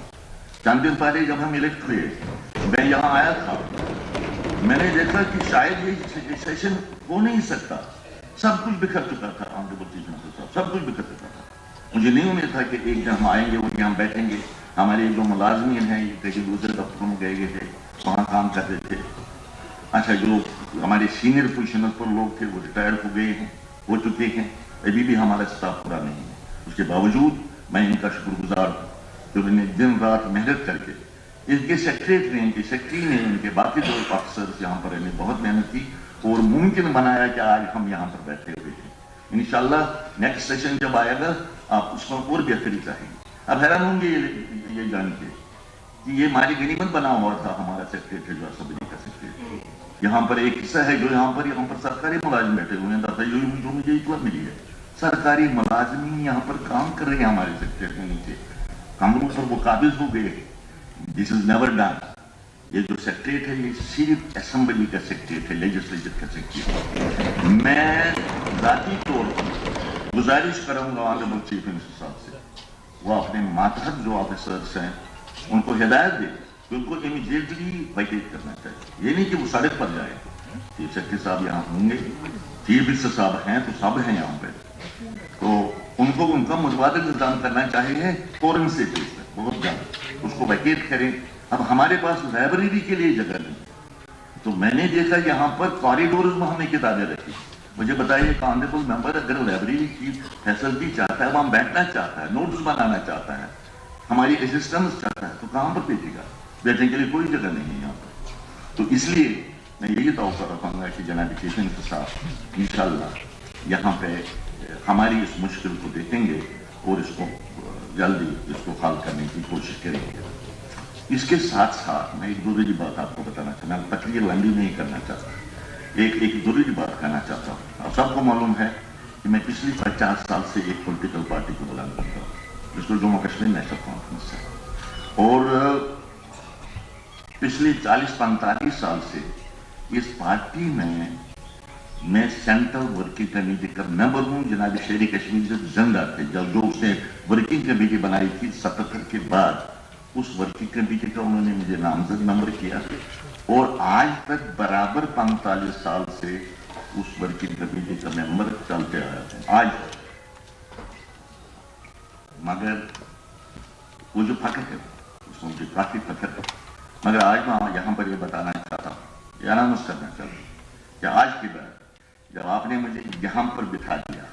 चंद दिन पहले जब हम इलेक्ट हुए, मैं यहाँ आया था, मैंने देखा कि शायद ये सेशन हो नहीं सकता, सब कुछ बिखर चुका था। ऑनरेबल चीफ मिनिस्टर साहब, सब कुछ बिखर चुका था। मुझे नहीं उम्मीद था कि एक दिन हम आएंगे और यहाँ बैठेंगे, हमारे जो मुलाजमीन हैं ये कहीं दूसरे दफ्तरों में गए थे, वहाँ काम करते थे। अच्छा, जो हमारे सीनियर पोजिशन पर लोग थे वो रिटायर हो गए हैं, हो चुके हैं, अभी भी हमारा स्टाफ पूरा नहीं है। उसके बावजूद मैं इनका शुक्रगुजार हूँ जो उन्होंने दिन रात मेहनत करके, इनके सेक्रेटरी ने इनके बाकी जो ऑफिसर्स यहाँ पर इन्हें बहुत मेहनत की और मुमकिन बनाया कि आज हम यहाँ पर बैठे हुए हैं। इंशाल्लाह नेक्स्ट सेशन जब आएगा आप उसमें और बेहतरी चाहेंगे। अब हैरान होंगे ये जान के कि ये हमारी गनीमत बना हुआ था हमारा सेक्रेटरी, जो असेंबली का सेक्रेटरी। यहाँ पर एक हिस्सा है जो यहाँ पर सरकारी मुलाजिम बैठे हुए हैं, जो मुझे इतला मिली है, सरकारी मुलाजिम यहाँ पर काम कर रहे हैं हमारे सेक्रेटरी नीचे, कमरों पर वो काबिज हो गए। This is never done. ये जो सेक्रेटरी है ये सिर्फ असेंबली का सेक्रेटरी है, लेजिस्लेचर का सेक्रेटरी। मैं जाती तौर पर गुजारिश करूंगा ऑनरेबल चीफ मिनिस्टर साहब से, वो अपने मातहत जो ऑफिसर्स हैं उनको हिदायत दे कि उनको इमीडिएटली वैकेट करना चाहिए। ये नहीं कि वो सड़क पर जाए। चीफ सेक्रेटरी साहब यहाँ होंगे, चीफ मिनिस्टर साहब हैं तो सब हैं यहाँ पे, तो उनको उनका मुतबादिल इंतजाम करना चाहिए फौरन से बहुत जल्द, उसको वैकेट करें। अब हमारे पास लाइब्रेरी के लिए जगह नहीं, तो मैंने देखा यहाँ पर कॉरिडोर में हमने किताबें रखी। मुझे बताइए ऑनरेबल मेंबर अगर लाइब्रेरी की फैसिलिटी चाहता है, वहाँ बैठना चाहता है, नोट्स बनाना चाहता है, हमारी असिस्टेंस चाहता है, तो कहाँ पर भेजेगा? बैठने के लिए कोई जगह नहीं है यहाँ पर। तो इसलिए मैं यही तौक़ा रखूँगा कि जनाब चीफ मिनिस्टर साहब इंशाअल्लाह यहाँ पे हमारी इस मुश्किल को देखेंगे और इसको जल्दी इसको हल करने की कोशिश करेंगे। इसके साथ साथ मैं एक जरूरी बात आपको बताना चाहता हूँ, तकरीर लंबी नहीं करना चाहता, एक जरूरी बात कहना चाहता हूँ। आप सबको मालूम है कि मैं पिछली 50 साल से एक पॉलिटिकल पार्टी को बिलोंग करता हूँ, जिसको जम्मू कश्मीर नेशनल कॉन्फ्रेंस है, और पिछले 40-45 साल से इस पार्टी में मैं सेंट्रल वर्किंग कमेटी का मेंबर हूं। जनाब शेर कश्मीर से जिंदा थे जब जो उसने वर्किंग कमेटी बनाई थी 77 के बाद उस वर्किंग कमेटी का उन्होंने मुझे नामजद मेंबर किया और आज तक बराबर 45 साल से उस वर्किंग कमेटी का मेंबर चलते आया हूं आज। मगर वो जो फख्र है उसमें मुझे काफी फख्र है। मगर आज मैं यहाँ पर ये बताना चाहता हूँ, ये अनाउंस करना चाहता हूँ कि आज के बाद जब आपने मुझे यहाँ पर बिठा दिया,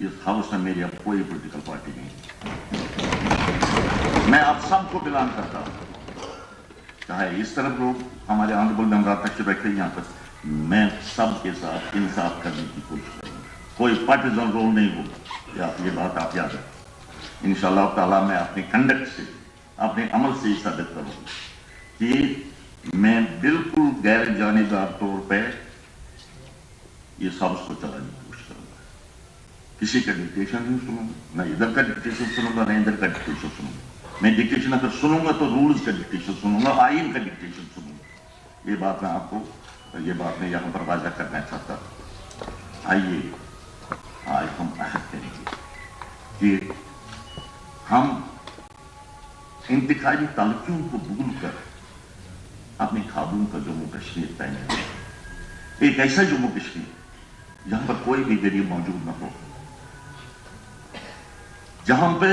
इस हाउस में मेरी अब कोई पॉलिटिकल पार्टी नहीं। मैं आप सबको बिलोंग करता हूँ, चाहे इस तरफ लोग हमारे ऑनरेबल मेंबर अध्यक्ष बैठे यहाँ पर, मैं सबके साथ इंसाफ करने की कोशिश करूँगा, कोई पार्टिजन रोल नहीं होगा। ये बात आप याद रखें। इंशाअल्लाह ताला मैं अपने कंडक्ट से, अपने अमल से ही साबित करूँगा कि मैं बिल्कुल गैर जानिबदार तौर पर ये हाउस को चलाने की कोशिश करूंगा। किसी का डिक्टेशन नहीं सुनूंगा, ना इधर का डिक्टेशन सुनूंगा ना इधर का डिक्टेशन सुनूंगा। मैं डिक्टेशन अगर सुनूंगा तो रूल्स का डिक्टेशन सुनूंगा, आइन का डिक्टेशन सुनूंगा। ये बात मैं आपको, ये बात मैं यहाँ पर वाजा करना चाहता हूँ। आइए आज हम अहद करेंगे कि हम इंतखाबी ताल्लुकों को भूल कर अपने ख्वाबों का जम्मू कश्मीर तय करें, एक ऐसा जम्मू कश्मीर जहां पर कोई भी गरीब मौजूद न हो, जहां पे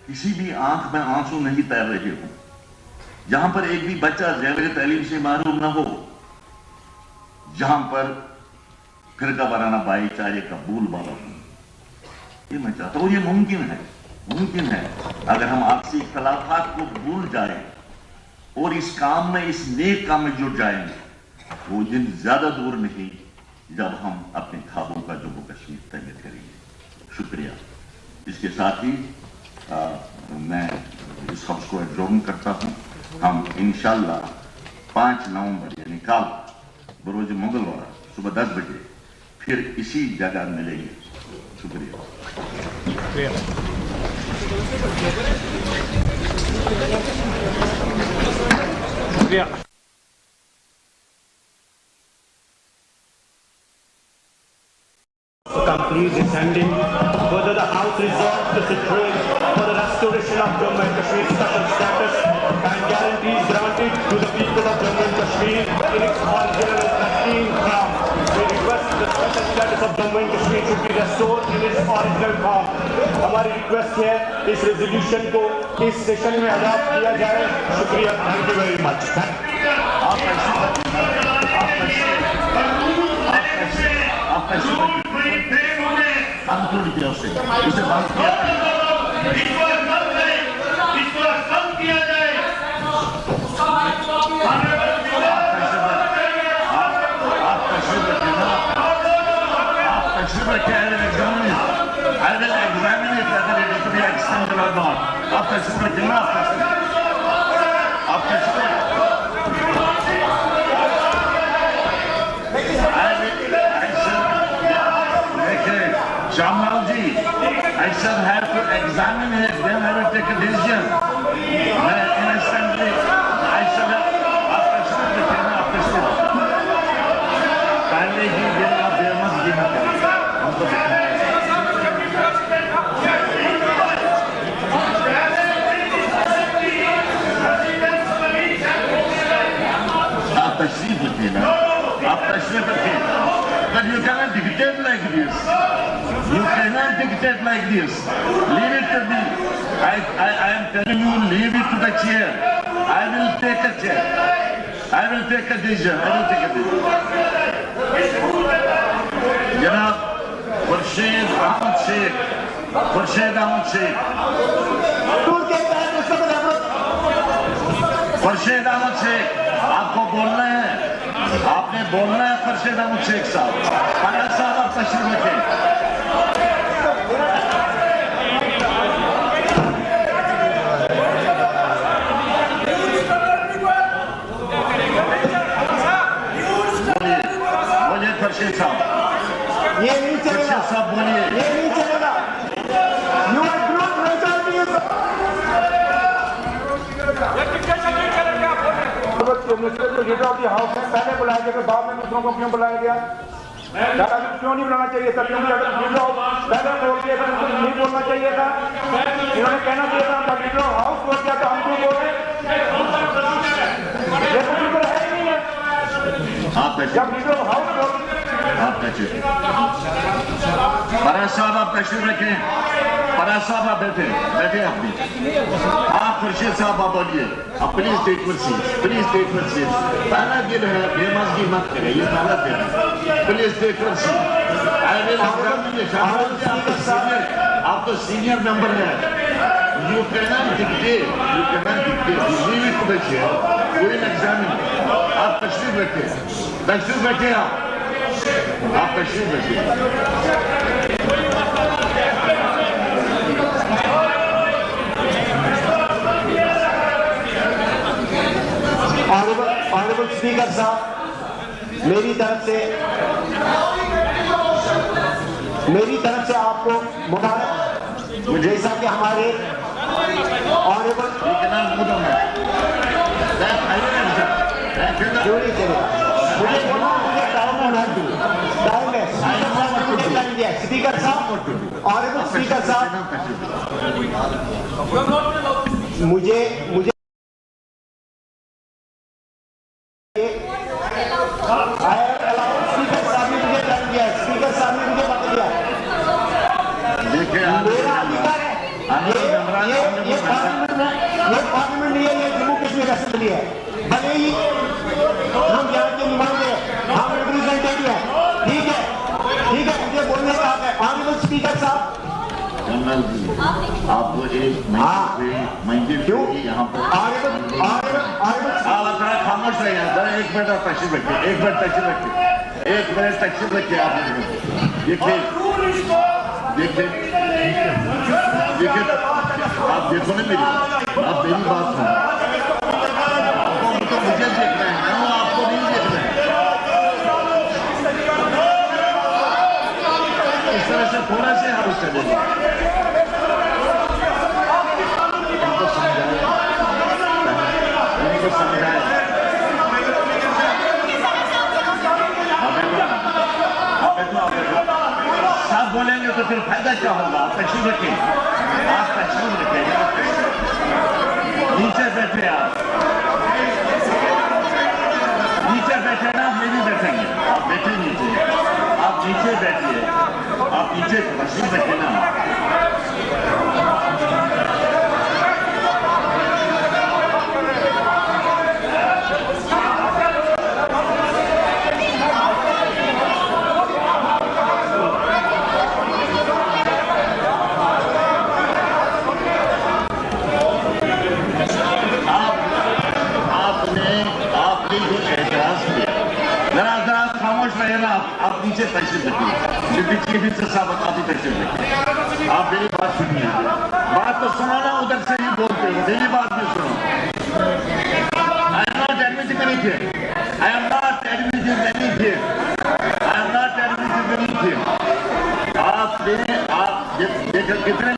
किसी भी आंख में आंसू नहीं तैर रहे हो, जहां पर एक भी बच्चा ज़ेवर तालीम से महरूम न हो, जहां पर फिरका वाराना भाईचारे का बोलबाला हो। ये मैं चाहता हूं, ये मुमकिन है, मुमकिन है अगर हम आपसी इख्तलाफात को भूल जाएं और इस काम में, इस नेक काम में जुट जाएंगे। वो दिन ज्यादा दूर नहीं जब हम अपने ख्वाबों का जम्मू कश्मीर तैयार करेंगे। शुक्रिया। इसके साथ ही मैं इस हाउस को एडजॉर्न करता हूं। हम इंशाल्लाह 5 नवंबर यानी कल बरोज मंगलवार सुबह 10 बजे फिर इसी जगह मिलेंगे। शुक्रिया। Complete descending, whether the House resolves to secure for the restoration of Jammu and Kashmir special status and guarantees granted to the people of Jammu and Kashmir in its original and pristine form. We request the special status of Jammu and Kashmir should be restored in its original form. हमारी request है इस resolution को इस session में adopt किया जाए। शुक्रिया, thank you very much. उसे बात किया I will examine it whether it is to be extended or not. आप तशरीफ रखें ना, आप तशरीफ Jamal ji, I shall have to examine it, then I will take a decision. In assembly, I shall have after पहले ही दिन आप बेमस गिना करेंगे, हमको आप तशरीफ रखिए ना, आप तशरीफ रखिए। But you cannot dictate like this. You cannot dictate like this. Leave it to me. I am telling you, leave it to the chair. I will take a chair. I will take a decision. I will take a decision. Janab Khurshid Ahmed Sheikh. Khurshid Ahmed Sheikh. Khurshid Ahmed Sheikh. आपको बोलना है, आपने बोलना है खुर्शीद अहमद शेख साहब। फयाज साहब आप तशरीफ रखें। बोलिए खुर्शीद साहब। ये नहीं चलेगा। खुर्शीद साहब बोलिए। ये नहीं चलेगा। You are not majority. Minister leader of the house है, पहले बुलाया गया, बाद में दूसरों को क्यों बुलाया गया? क्यों नहीं बुलाना चाहिए था? क्योंकि अगर लीडर पहले बोल दिया था तो नहीं बोलना चाहिए था। इन्होंने कहना चाहिए था लीडर ऑफ हाउस बोल दिया तो हम क्यों बोल रहे? ये तो लीडर है ही नहीं है। जब लीडर ऑफ हाउस बोल फराज साहब आप तशरीफ रखें। फराज साहब आप बैठे अपनी। आप खुर्शीद साहब आप बोलिए। अब please take your seat, please take your seat. पहला दिन है, बेमज़गी मत करें, ये पहला दिन है। Please take your seat. आप तो सीनियर मेंबर हैं। You cannot dictate. You cannot dictate. You leave it to the chair. Go and examine. आप तशरीफ रखें। तशरीफ रखें आप तशरीफ रखिए। ऑनरेबल स्पीकर साहब, मेरी तरफ से आपको मुबारक। जैसा कि हमारे ऑनरेबल क्यों नहीं चलेगा, मुझे स्पीकर साहब, ऑनरेबल स्पीकर साहब, मुझे स्पीकर साहब ने मुझे बता दिया। मेरा अधिकार है, ये पार्लियामेंट नहीं है, ये जम्मू कश्मीर असेंबली है। भले ही हम यहाँ के नुमाइंदे हैं, हम रिप्रेजेंटेटिव हैं, ठीक है, मुझे बोलने का हक है। ऑनरेबल स्पीकर साहब, आपको एक महीने यहाँ पर खामोश रहिए। एक मिनट आप तशरीफ रखिए, एक मिनट तशरीफ रखिए। आप देखिए, आप देखो ना मेरी, आप मेरी बात सुनो। आपको तो मुझे देख रहे हैं, आपको नहीं देख रहे हैं। इस तरह से थोड़ा से हाउस चलेगा। इनको समझाए। सब बोलेंगे तो फिर फायदा क्या होगा? आप तशरीफ रखें, नीचे बैठे, आप नीचे बैठे ना, हम नहीं बैठेंगे। आप बैठे नीचे, आप नीचे बैठिए, आप नीचे तशरीफ रखें ना। आप नीचे तशरीफ रखिए। डिप्टी चीफ मिनिस्टर साहब आप ही तशरीफ रखिए। आप मेरी बात सुनिए, बात तो सुनो ना, उधर से ही बोलते हो, मेरी बात भी सुनो। I am not admitting anything, आप देखकर कितने